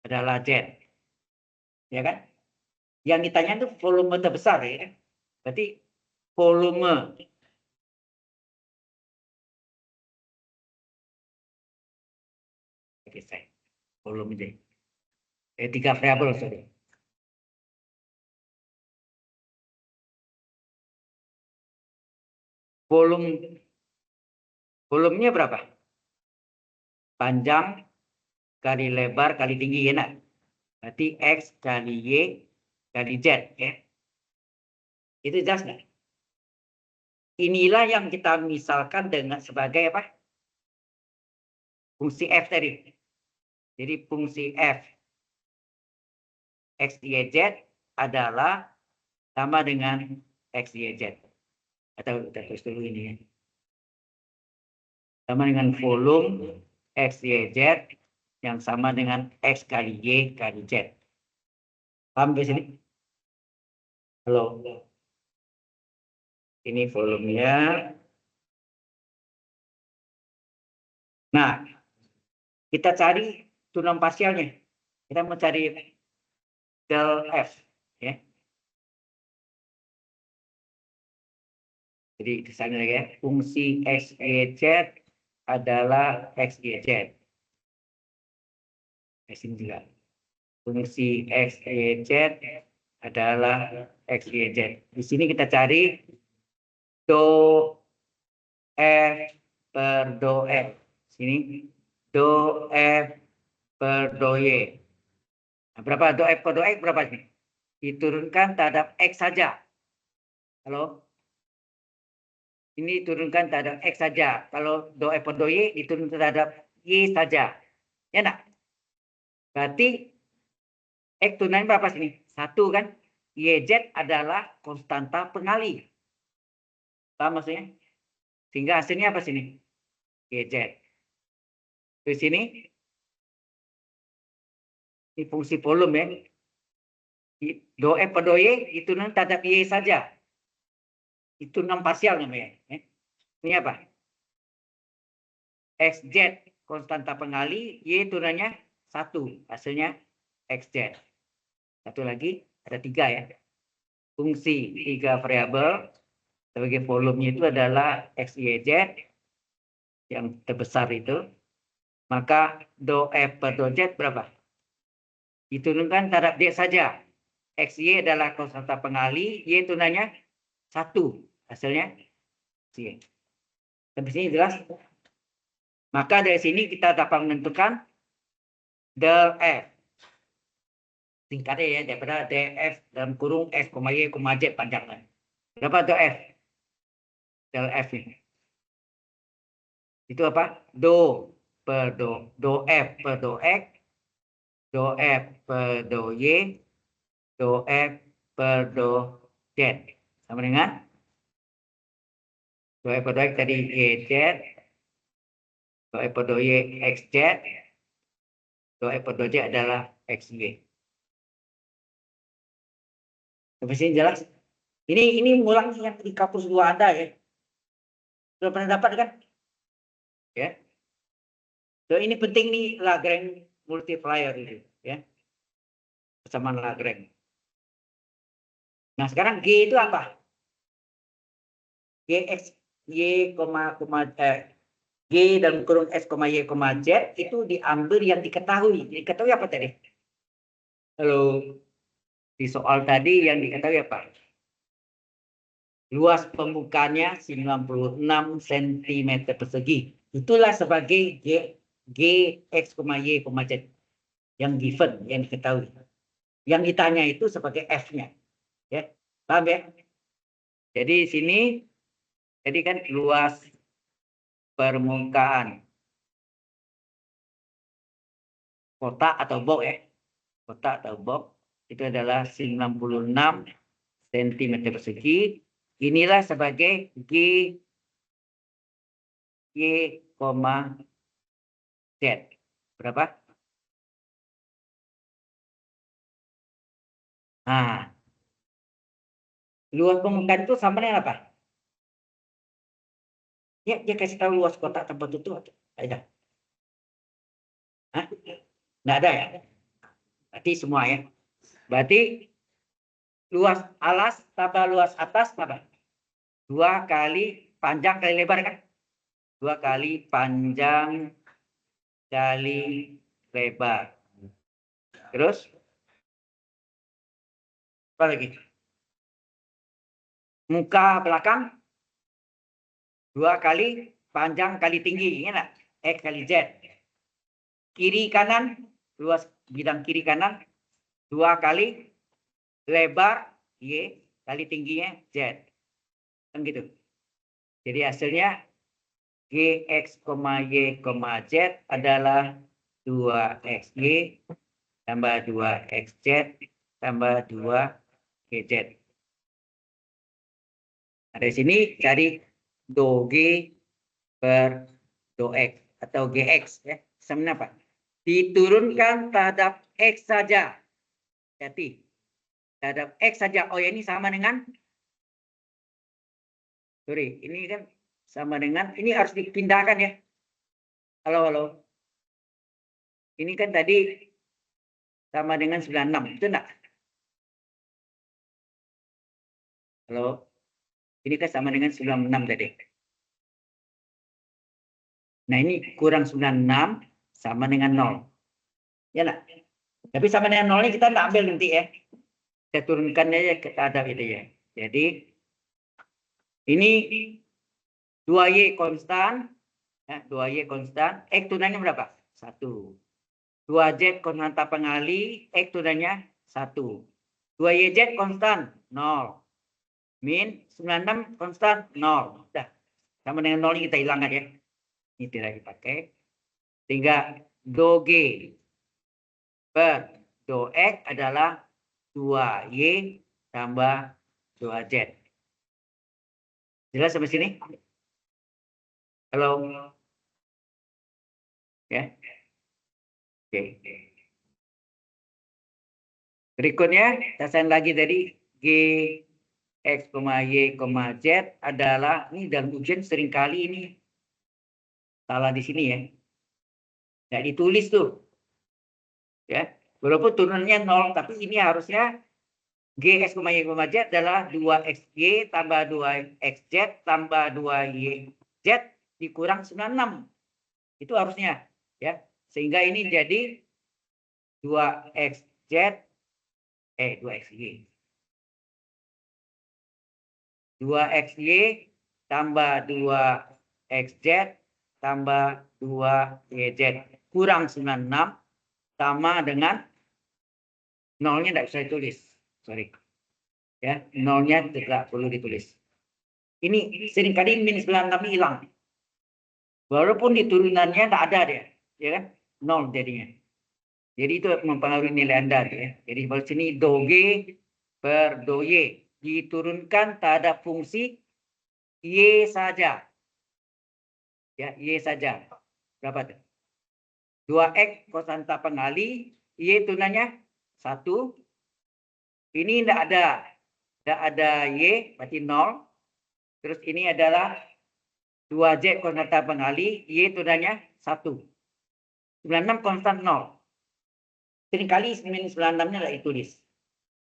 adalah Z. Ya kan? Yang ditanya itu volume terbesar ya. Berarti volume oke saya volume deh. 3 variabel sorry. Volumenya berapa? Panjang kali lebar kali tinggi ya nak. Berarti X kali Y kali Z ya. Itu jelas nggak? Inilah yang kita misalkan dengan sebagai apa? Fungsi F tadi. Jadi fungsi F X, Y, Z adalah sama dengan X, Y, Z. Atau kita tulis dulu ini ya. Sama dengan volume X, Y, Z yang sama dengan X kali Y kali Z. Paham di sini? Halo. Ini volumenya. Nah, kita cari tunang parsialnya. Kita mau cari del F. Ya. Jadi di sana ya, fungsi X, Y, Z adalah X, Y, Z. Di sini juga. Fungsi X, Y, Z adalah X, Y, Z. Di sini kita cari do F per do F. Sini do F per do Y. Nah, berapa do F per do X berapa sih? Diturunkan terhadap X saja. Halo? Ini turunkan terhadap X saja. Kalau do F per do Y diturunkan terhadap Y saja. Ya enggak? Berarti X turunan berapa sini? 1 kan? YZ adalah konstanta pengali. Paham maksudnya? Sehingga hasilnya apa sini? YZ. Di sini ini fungsi volume ya. Do F per do Y diturunkan terhadap Y saja. Itu 6 parsial namanya. Ya. Ini apa? XZ konstanta pengali, Y turunannya 1. Hasilnya XZ. Satu lagi, ada 3 ya. Fungsi 3 variabel sebagai volumenya itu adalah X, Y, Z. yang terbesar itu, maka do F per do Z berapa? Diturunkan terhadap D saja. XY adalah konstanta pengali, Y tunanya 1. Hasilnya Y. Sampai sini jelas? Maka dari sini kita dapat menentukan del F. Singkatnya ya, daripada DF dalam kurung S, Y, Z panjangnya. Berapa del F? Del F ini. Itu apa? Do per do F per do X, do F per do Y, do F per do Z. Sama dengan do F per do X tadi YZ, do F per do Y XZ, do F per do Z adalah XY. Sampai sini jelas? Ini mulang yang di kampus dua Anda ya. Sudah pernah dapat kan? Ya. So, ini penting nih Lagrange multiplier itu ya. Persamaan Lagrange. Nah, sekarang G itu apa? Gx Y, G dalam kurung S, Y, Z itu diambil yang diketahui. Diketahui apa tadi? Halo. Di soal tadi yang diketahui apa? Luas pembukanya 96 cm persegi. Itulah sebagai G X, Y, Z yang given, yang diketahui. Yang ditanya itu sebagai F-nya. Ya, paham ya? Jadi sini, jadi kan luas permukaan kotak atau box ya. Kotak atau box itu adalah 96 cm persegi. Inilah sebagai G, Y, Z. Berapa? Nah, luas permukaan itu sama dengan apa? Ya, dia kasih tahu luas kotak terbentuk itu ada. Hah? Nggak ada ya? Berarti semua ya. Berarti luas alas tambah luas atas apa? 2 kali panjang kali lebar kan? 2 kali panjang kali lebar. Terus? Apa lagi? Muka belakang 2 kali panjang kali tinggi, ingat? X kali Z. Kiri kanan, luas bidang kiri kanan 2 kali lebar Y kali tingginya Z. Kan gitu. Jadi hasilnya Gx, Y, Z adalah 2XY tambah 2XZ tambah 2GZ. Nah, dari sini cari do G per do X atau GX ya. Sama apa? Diturunkan terhadap X saja. Hati. Terhadap X saja. Oh ya, ini sama dengan, sorry, ini kan sama dengan, ini harus dipindahkan ya. Halo. Ini kan tadi sama dengan 96, itu enggak? Halo. Ini kan sama dengan 96 tadi. Nah, ini kurang 96 sama dengan 0. Ya enggak? Tapi sama dengan 0 ini kita enggak ambil nanti ya. Kita turunkan aja ke terhadap itu ya. Jadi ini 2Y konstan, ya, 2Y konstan, X tunanya berapa? 1. 2Z konstanta pengali, X tunanya 1. 2YZ konstan 0. Min 96 konstan 0. Udah. Sama dengan 0 ini kita hilangkan ya. Ini tidak dipakai. Sehingga do G per do X adalah 2Y tambah 2Z. Jelas sampai sini? Halo? Ya. Oke. Berikutnya, saya lagi tadi G X, Y, Z adalah, ini dalam ujian seringkali ini salah di sini ya. Nggak ditulis tuh. Ya. Walaupun turunannya 0, tapi ini harusnya G X, Y, Z adalah 2XY tambah 2XZ tambah 2YZ dikurang 96. Itu harusnya, ya. Sehingga ini jadi 2xz 2xy. 2xy tambah 2xz tambah 2yz kurang 96 sama dengan nolnya tidak bisa ditulis. Sorry. Ya, nolnya tidak perlu ditulis. Ini seringkali min 96 hilang. Walaupun di turunannya tidak ada dia, ya kan? Nol jadinya. Jadi itu mempengaruhi nilai Anda, ya. Jadi di sini do G per do Y diturunkan terhadap fungsi Y saja. Ya, Y saja. Berapa tuh? 2x konstanta pengali, Y tunanya 1. Ini tidak ada. Tidak ada Y, berarti 0. Terus ini adalah 2Z konstanta pengali, Y tunanya 1. 96 konstan 0. Seringkali min 96-nya tidak ditulis.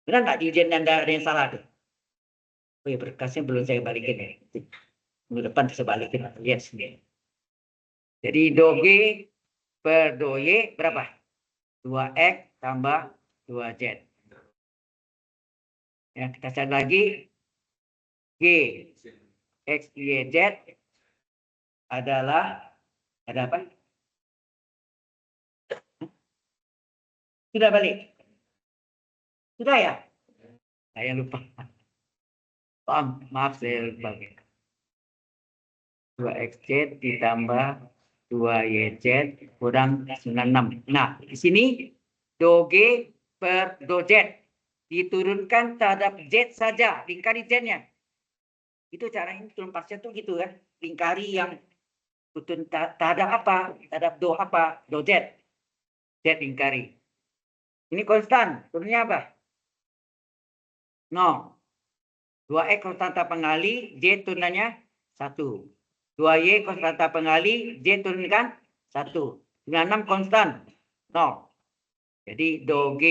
Benar nggak di ujian Anda ada yang salah tuh? Oh ya, berkasnya belum saya balikin ya. Minggu depan saya balikin. Lihat sendiri. Jadi do G per do Y berapa? 2x tambah 2z. Ya, kita cari lagi. G x y z adalah ada apa? Sudah balik? Sudah ya? Saya lupa. Maaf saya lupa. 2xz ditambah 2yz kurang 96. Nah, di sini do G per do Z diturunkan terhadap Z saja, lingkari Z-nya. Itu caranya turun pasca tuh gitu kan, lingkari yang terhadap apa? Terhadap do apa? Do Z. Z lingkari. Ini konstan, turunnya apa? 0. 2x konstanta pengali, Z turunannya 1. 2y konstanta pengali, Z turunkan 1. 96 konstan 0. Jadi do G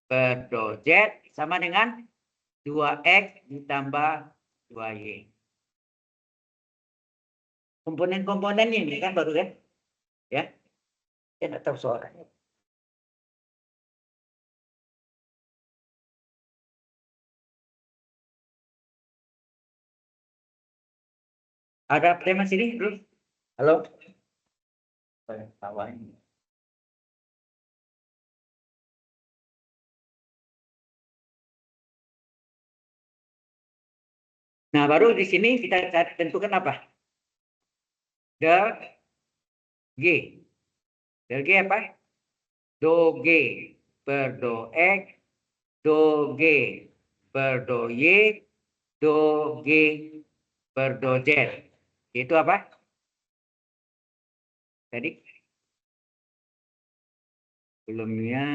per do Z sama dengan 2x ditambah 2y. Komponen-komponen ini kan baru kan? Ya. Saya tidak tahu soalnya. Ada tema sini dulu? Halo? Tawain. Nah, baru di sini kita tentukan apa? Del G. Del G apa? Do G per do X, do G per do Y, do G per do Z. Itu apa? Tadi? Sebelumnya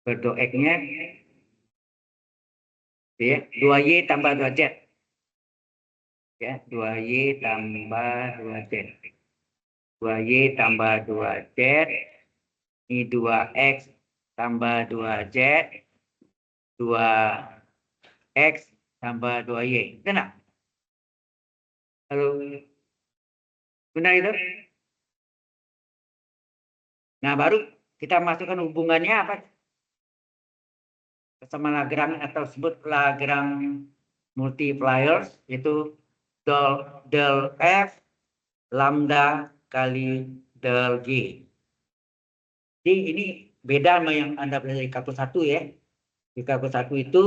per do X-nya ya, 2Y tambah 2Z. Ya, 2Y tambah 2Z. 2Y tambah 2Z. Ini 2X tambah 2Z. 2X tambah 2Y. Benar? Halo? Benar itu? Nah, baru kita masukkan hubungannya apa? Sama Lagrange atau sebut Lagrange multipliers, itu del F lambda kali del G. Jadi ini beda sama yang Anda belajar di kalkulus 1 ya. Di kalkulus 1 itu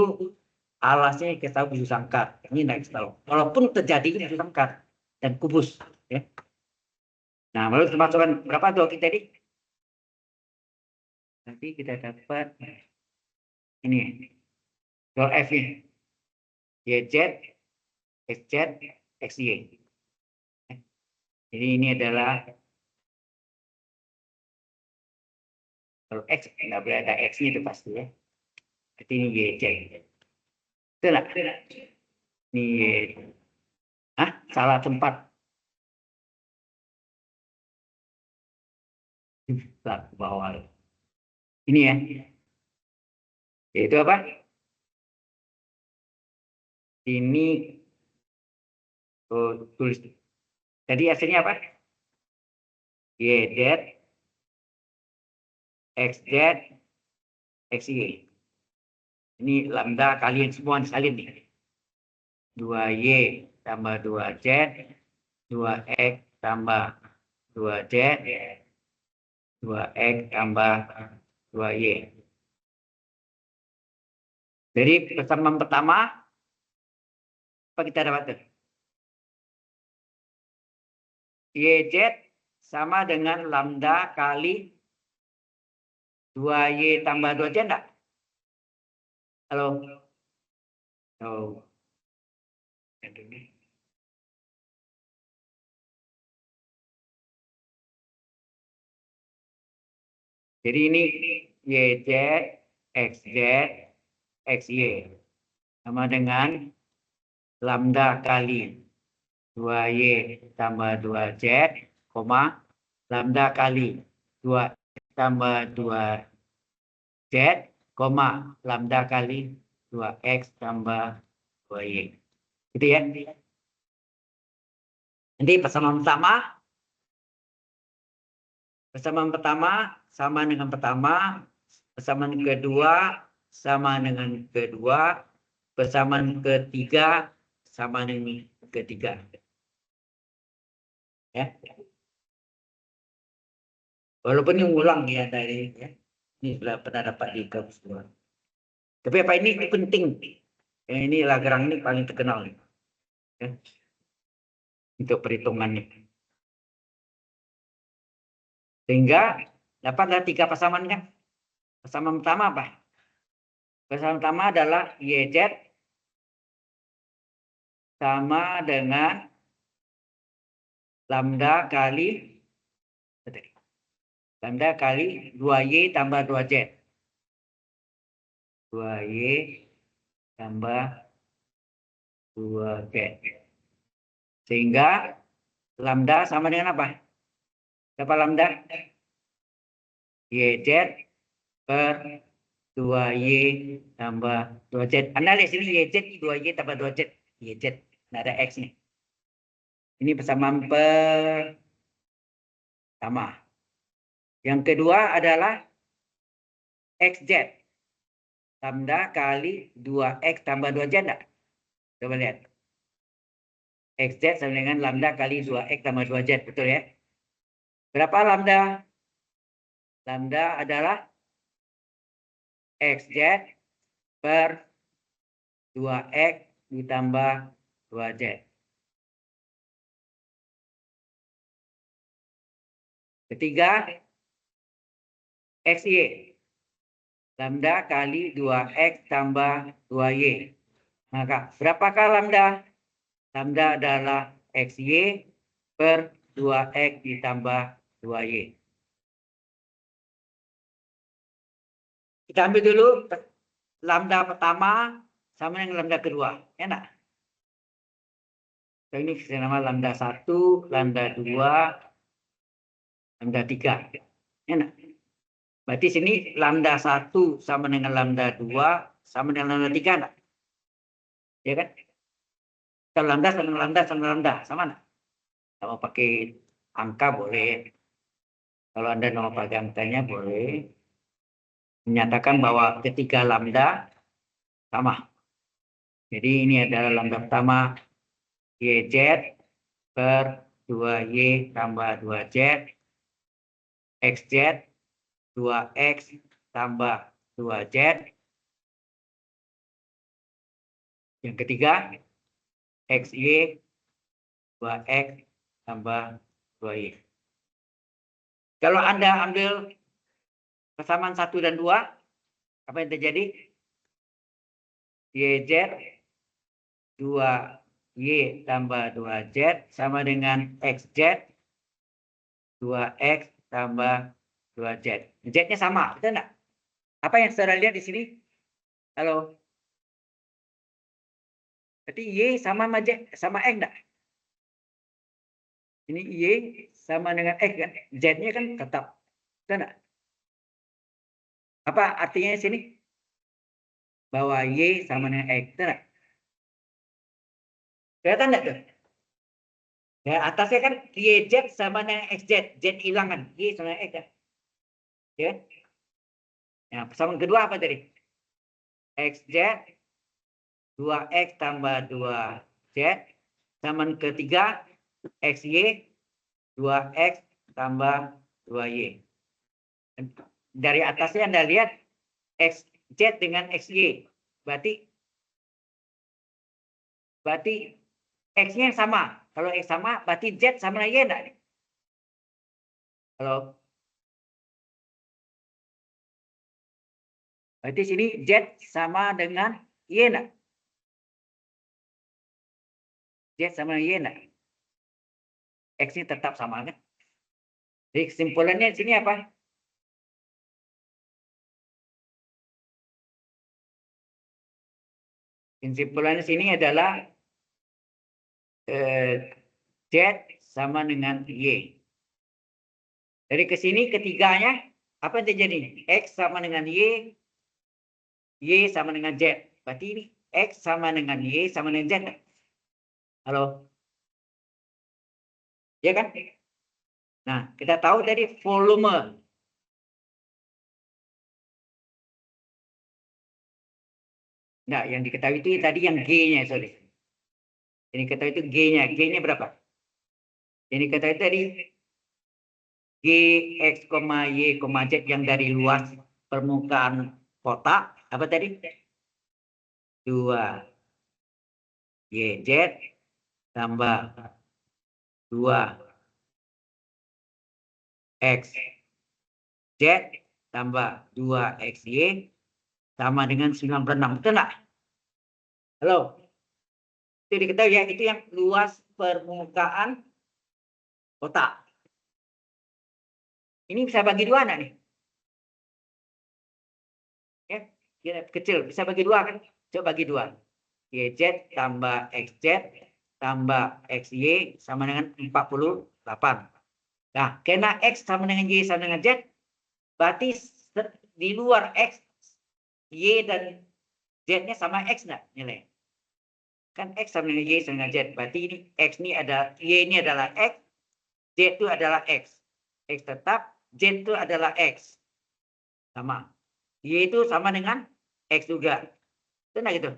alasnya kita tahu bisu sangkar. Ini naik tahu. Walaupun terjadi bisu sangkar dan kubus. Ya. Nah, lalu kita masukkan berapa tuh kita tadi? Nanti kita dapat ini del F nya. YZ, XZ, XY. Jadi ini adalah kalau X nggak boleh ada X-nya itu pasti ya. Berarti ini YZ. Betul nggak? Ini YZ. Hah? Salah tempat. Ke bawah. Ini ya. Yaitu apa? Ini Oh, tulis. Jadi hasilnya apa? YZ, XZ, XY. Ini lambda kalian semua disalin nih. 2Y tambah 2Z, 2X tambah 2Z, 2X tambah 2Y. Jadi persamaan pertama, apa kita dapat tuh? YZ sama dengan lambda kali 2Y tambah 2Z enggak? Halo? Oh. Jadi ini YZ, XZ, XY. Sama dengan lambda kali 2Y tambah 2Z, koma, lambda kali 2 tambah 2Z, koma, lambda kali 2X tambah 2Y. Gitu ya. Nanti persamaan pertama sama dengan pertama, persamaan kedua sama dengan kedua, persamaan ketiga sama dengan ketiga. Ya. Walaupun ini ulang ya dari ya. Ini sudah pernah dapat di kampus luar. Tapi apa ini penting. Ya, ini Lagrange ini paling terkenal nih. Ya. Untuk perhitungannya. Sehingga dapatlah 3 persamaan kan. Persamaan pertama apa? Persamaan pertama adalah YZ sama dengan lambda kali 2Y tambah 2Z. 2Y tambah 2Z. Sehingga lambda sama dengan apa? Berapa lambda? YZ per 2Y tambah 2Z. Anda lihat sini YZ 2Y tambah 2Z. YZ. Nah, ada X nih. Ini persamaan pertama. Yang kedua adalah XZ. Lambda kali 2X tambah 2Z enggak? Coba lihat. XZ sama dengan lambda kali 2X tambah 2Z. Betul ya? Berapa lambda? Lambda adalah XZ per 2X ditambah 2Z. Ketiga, XY. Lambda kali 2X tambah 2Y. Maka berapakah lambda? Lambda adalah XY per 2X ditambah 2Y. Kita ambil dulu lambda pertama sama dengan lambda kedua. Enak? Ini kita nama lambda 1, lambda 2, lambda 3. Enak? Berarti sini lambda 1 sama dengan lambda 2 sama dengan lambda 3 enggak? Ya kan? Kalau lambda sama lambda sama lambda sama enggak? Kalau pakai angka boleh. Kalau Anda mau pakai angkanya boleh. Menyatakan bahwa ketiga lambda sama. Jadi ini adalah lambda pertama YZ per 2Y tambah 2Z, XZ 2X tambah 2Z. Yang ketiga XY 2X tambah 2Y. Kalau Anda ambil persamaan 1 dan 2, apa yang terjadi? YZ 2Y tambah 2Z sama dengan XZ 2X tambah 2Z. Z-nya sama, betul enggak? Apa yang saudara lihat di sini? Halo? Berarti Y sama sama X enggak? Ini Y sama dengan X kan? Z-nya kan tetap. Betul enggak? Apa artinya di sini? Bahwa Y sama dengan X. Betul enggak? Kelihatan enggak tuh? Ya, atasnya kan YZ sama dengan XZ. Z hilang kan. Y sama dengan X kan. Ya. Nah, persamaan kedua apa tadi? XZ 2X tambah 2Z. Persamaan ketiga XY 2X tambah 2Y. Dari atasnya Anda lihat XZ dengan XY. Berarti X-nya yang sama. Kalau X sama, berarti Z sama dengan Y enggak? Halo? Berarti sini Z sama dengan Y enggak? Z sama dengan Y enggak? X-nya tetap sama kan? Jadi kesimpulannya di sini apa? Kesimpulannya sini adalah Z sama dengan Y. Dari ke sini ketiganya, apa yang terjadi? X sama dengan Y, Y sama dengan Z. Berarti ini X sama dengan Y sama dengan Z. Halo? Ya kan? Nah, kita tahu tadi volume. Nah, yang diketahui itu tadi yang G-nya, sorry. Yang diketahui itu G-nya. G-nya berapa? Yang diketahui tadi G, X, Y, Z yang dari luas permukaan kotak. Apa tadi? 2 YZ tambah 2 XZ tambah 2 XY sama dengan 96. Betul nggak? Halo? Itu diketahui ya, itu yang luas permukaan kotak. Ini bisa bagi dua nggak nih? Ya, kecil. Bisa bagi dua kan? Coba bagi dua. YZ tambah XZ tambah XY sama dengan 48. Nah, karena X sama dengan Y sama dengan Z, berarti di luar X, Y dan Z-nya sama X nggak nilai? Kan X sama dengan Y sama dengan Z. Berarti ini X ini ada, Y ini adalah X, Z itu adalah X. X tetap, Z itu adalah X. Sama. Y itu sama dengan X juga. Itu nah gitu.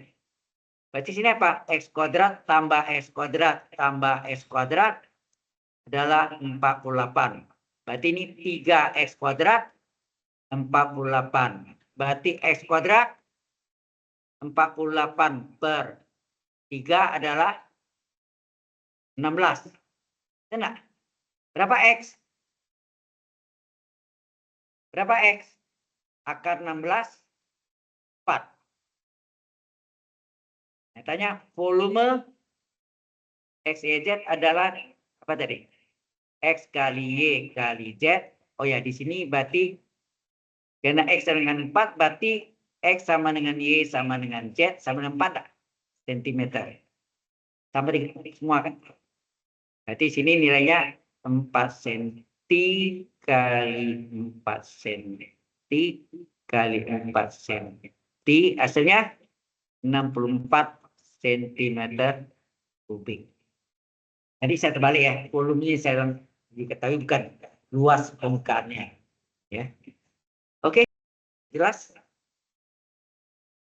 Berarti sini apa? X kuadrat tambah X kuadrat tambah X kuadrat adalah 48. Berarti ini 3X kuadrat 48. Berarti X kuadrat 48 per 3 adalah 16. Benar? Berapa X? Berapa X? Akar 16, 4. Nah, tanya volume X, Y, Z adalah apa tadi? X kali Y kali Z. Oh ya, di sini berarti karena X sama dengan 4, berarti X sama dengan Y sama dengan Z sama dengan 4 cm. Sama dengan semua kan? Berarti sini nilainya 4 cm kali 4 cm kali 4 cm. Hasilnya 64 cm kubik. Jadi saya terbalik ya, volumenya saya diketahui bukan luas permukaannya. Ya. Oke, jelas?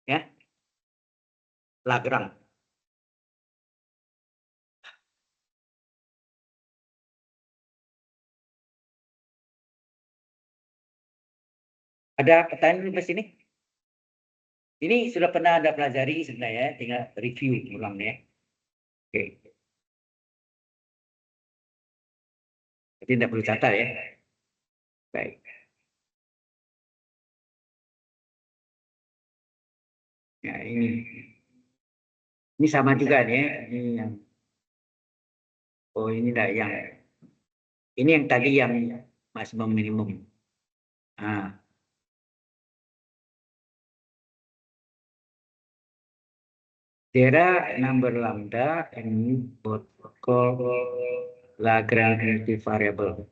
Ya, Lagrange. Ada pertanyaan dulu di sini? Ini sudah pernah Anda pelajari sebenarnya, tinggal review ulang ya. Oke, jadi tidak perlu catat ya. Baik. Ya, ini sama juga nih ya. Ini yang, oh ini enggak yang, ini yang tadi yang maksimum minimum. Nah, there number lambda and both called Lagrange multivariable.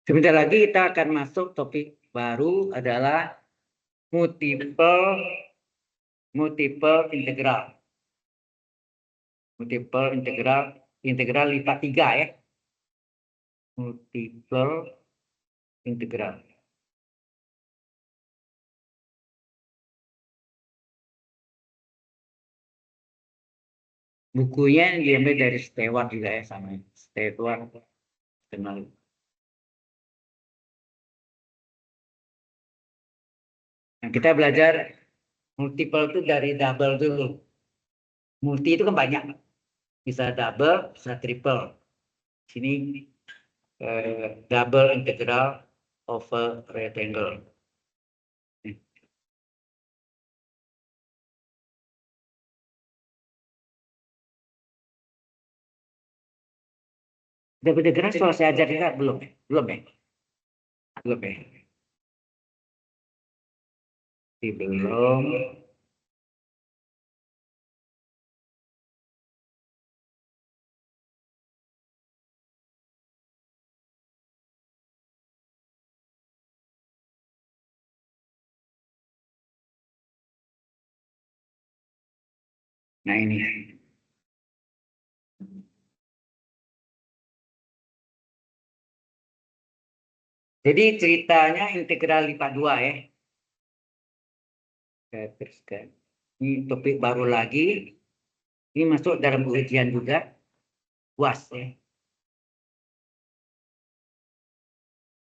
Sebentar lagi kita akan masuk topik baru adalah multiple integral. Multiple integral lipat 3 ya. Multiple integral. Bukunya diambil dari Stewart juga ya, sama Stewart kenal. Nah, kita belajar multiple itu dari double dulu. Multi itu kan banyak, bisa double, bisa triple. Sini double integral over rectangle. Double integral soal saya ajar juga belum ya? Belum ya? Belum ya? Belum. Nah ini. Jadi ceritanya integral lipat 2 ya. Saya teruskan. Ini topik baru lagi. Ini masuk dalam ujian juga. UAS ya.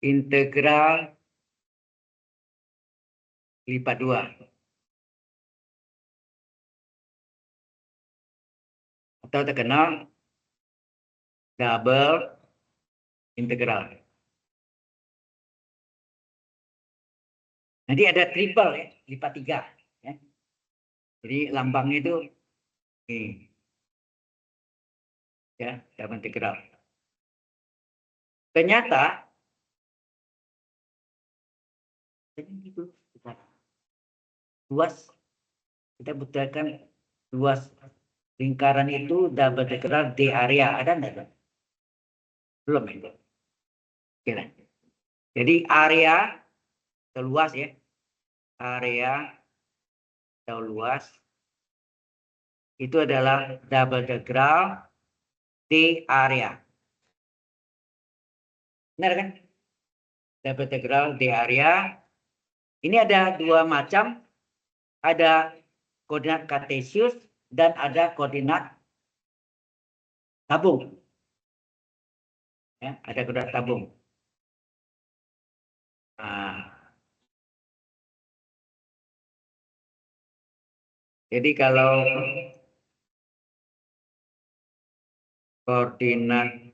Integral lipat 2. Atau terkenal double integral. Nanti ada triple ya, lipat 3 ya. Jadi lambangnya itu ini. Ya, double integral. Ternyata gitu. Luas, kita butuhkan luas lingkaran itu double integral D area, ada enggak? Belum itu. Kira. Jadi area atau luas ya. Area atau luas itu adalah double integral D area. Benar kan? Double integral D area. Ini ada dua macam. Ada koordinat kartesius dan ada koordinat tabung. Ya, ada koordinat tabung. Nah, jadi kalau koordinat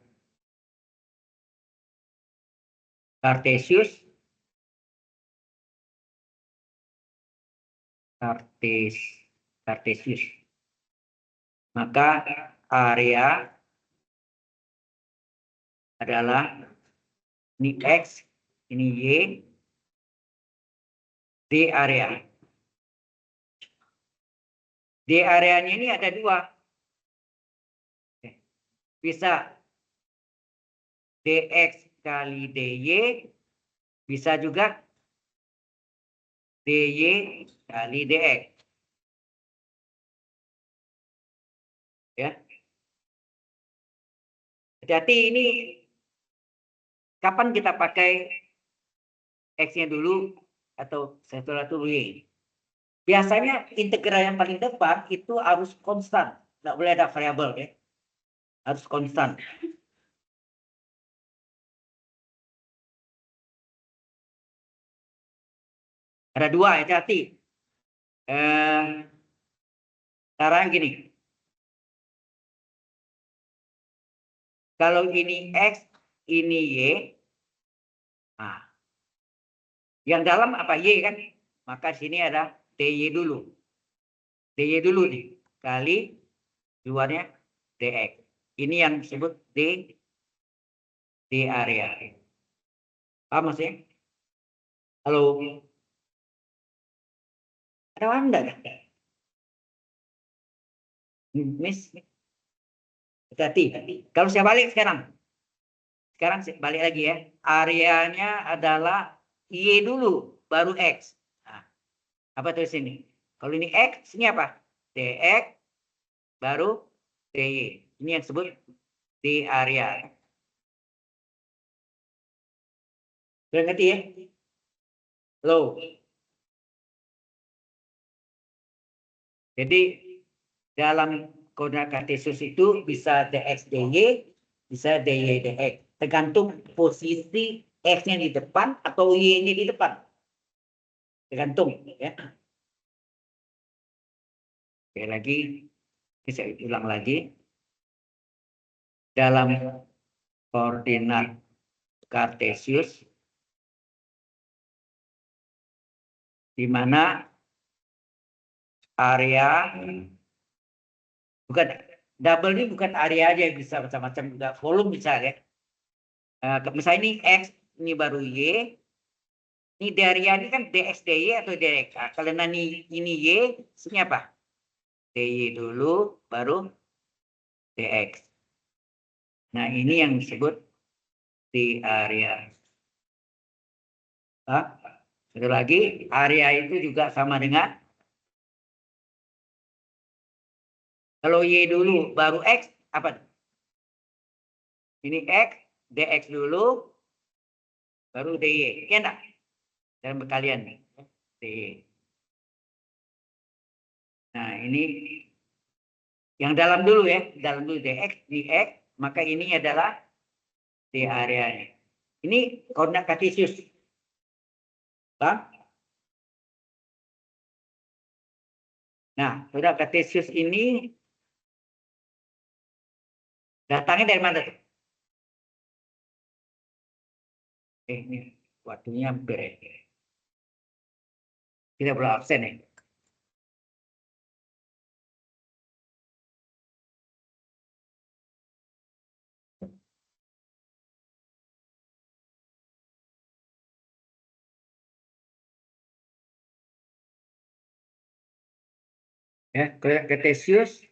kartesius maka area adalah ini X, ini Y, D area. D areanya ini ada dua. Bisa DX kali DY, bisa juga DY kali DX. Ya. Hati-hati ini kapan kita pakai X-nya dulu atau setelah itu Y. Biasanya integral yang paling depan itu harus konstan. Nggak boleh ada variabel ya. Harus konstan. Ada dua, hati-hati. Sekarang gini. Kalau ini X, ini Y. Nah, yang dalam apa? Y kan? maka di sini ada DY dulu. DY dulu nih, kali luarnya DX. Ini yang disebut D area. Paham Mas ya? Halo? Ada Anda enggak? Miss, hati-hati. Kalau saya balik sekarang. Sekarang saya balik lagi ya. Areanya adalah Y dulu, baru X. Nah, apa tulis ini? Kalau ini X, ini apa? DX, baru DY. Ini yang disebut D area. Sudah ngerti ya? Halo? Jadi dalam koordinat kartesius itu bisa dx dy, bisa dy dx. Tergantung posisi x-nya di depan atau y-nya di depan. Tergantung ya. Oke, lagi saya ulang lagi. Dalam koordinat kartesius di mana area bukan double ini bukan area aja, bisa macam-macam juga, volume bisa ya. Misalnya ini X, ini baru Y, ini dari ini kan dx dy atau dx. Nah, kalau nanti ini Y, ini apa? dy dulu, baru dx. Nah, ini yang disebut di area. Satu lagi, area itu juga sama dengan kalau Y dulu baru X, apa? Ini X, dx dulu, baru dy. Ya enggak? Dalam berkalian nih. dy. Nah, ini yang dalam dulu ya. Dalam dulu dx, maka ini adalah di areanya. Ini koordinat kartesius. Bang? Nah, koordinat kartesius ini datangnya dari mana tuh? Ini waktunya hampir ya. Kita perlu absen ya. Ya, koordinat kartesius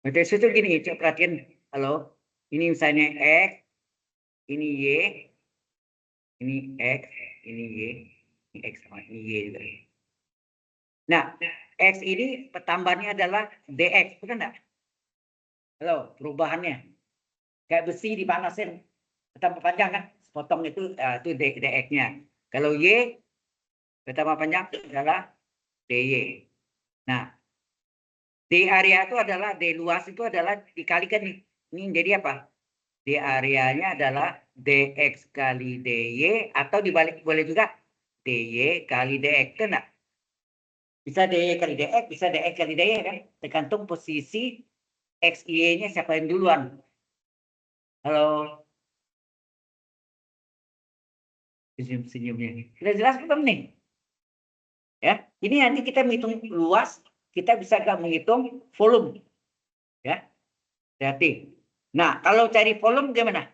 kartesius itu gini, coba perhatian. Halo, ini misalnya X, ini Y, ini X, ini Y, ini X sama ini Y juga. Nah, X ini pertambahannya adalah DX, betul enggak? Halo, perubahannya. Kayak besi dipanasin, pertambah panjang kan? Potong itu DX-nya. Kalau Y, pertambah panjang adalah DY. Nah, D area itu adalah, D luas itu adalah dikalikan nih. Ini jadi apa? D areanya adalah DX kali DY, atau dibalik boleh juga DY kali DX, kan enggak? Bisa DY kali DX, bisa DX kali DY kan? Tergantung posisi X, Y-nya siapa yang duluan. Halo? Senyum-senyumnya. Sudah jelas belum nih? Ya, ini nanti kita menghitung luas, kita bisa nggak menghitung volume. Ya, hati. Nah, kalau cari volume gimana?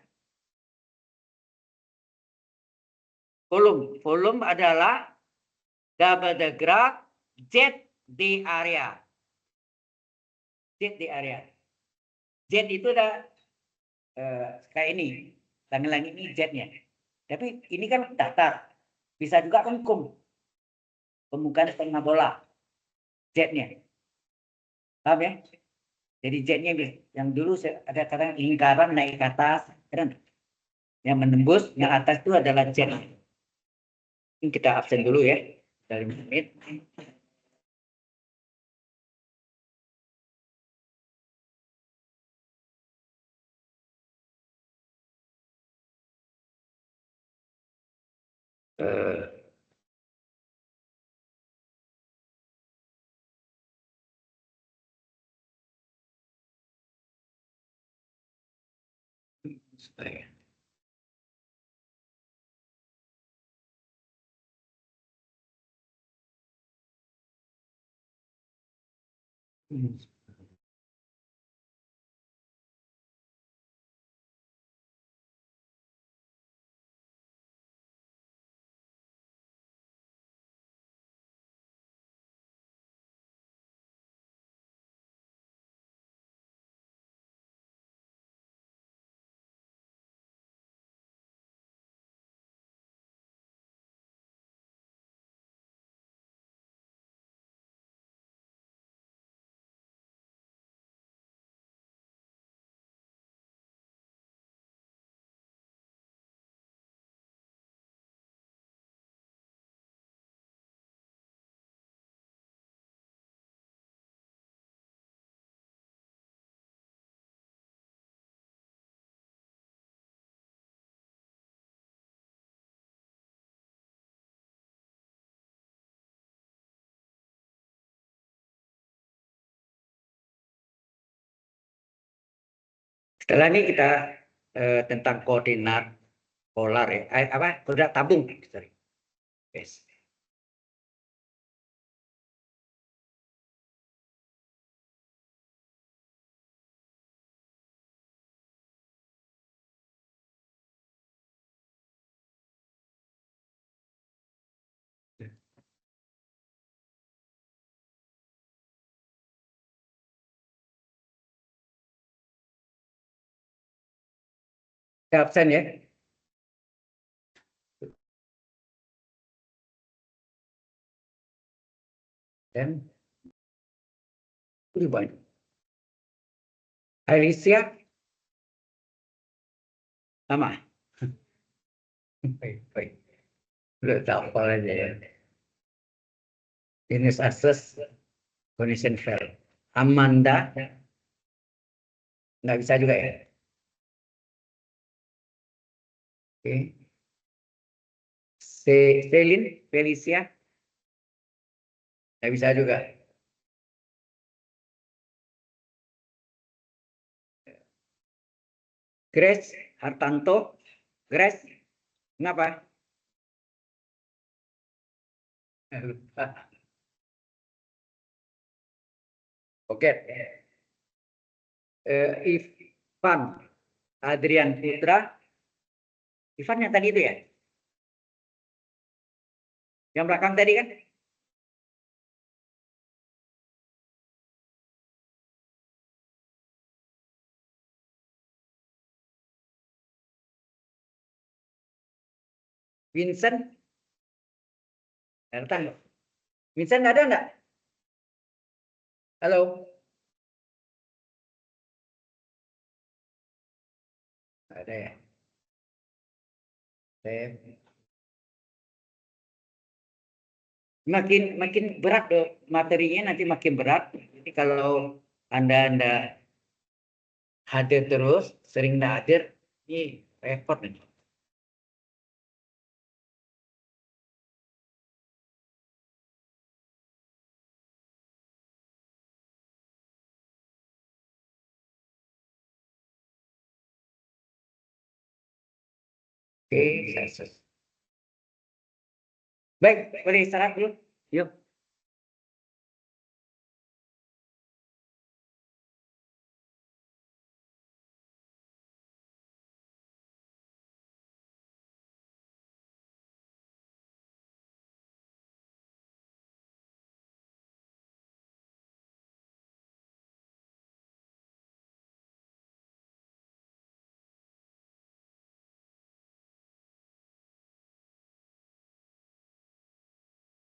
Volume adalah double the graph Z di area. Z di area. Z itu udah kayak ini. Langit-langit ini Z-nya. Tapi ini kan datar. Bisa juga lengkung. Permukaan setengah bola. Z-nya. Paham ya? Jadi Z-nya yang dulu ada kata lingkaran naik ke atas. Kan? Yang menembus, yang atas itu adalah Z. Ini kita absen dulu ya. Dari menit. supaya setelah ini kita tentang koordinat polar ya, koordinat tabung, sorry. Yes. Saya absen ya. Dan ini banyak. Alicia sama. Baik, baik. Udah tahu kalau aja ya. Finish access condition fail. Amanda nggak bisa juga ya. Oke. Selin, Felicia nggak bisa juga. Grace Hartanto, Grace, kenapa? Oke. Ivan Adrian Putra, Ivan yang tadi itu ya? Yang belakang tadi kan? Vincent, datang. Vincent ada enggak? Halo. Ada ya. Makin berat dong materinya, nanti makin berat. Jadi kalau anda hadir terus, sering nggak hadir, ini repot nih. Oke, baik, boleh istirahat dulu. Yuk.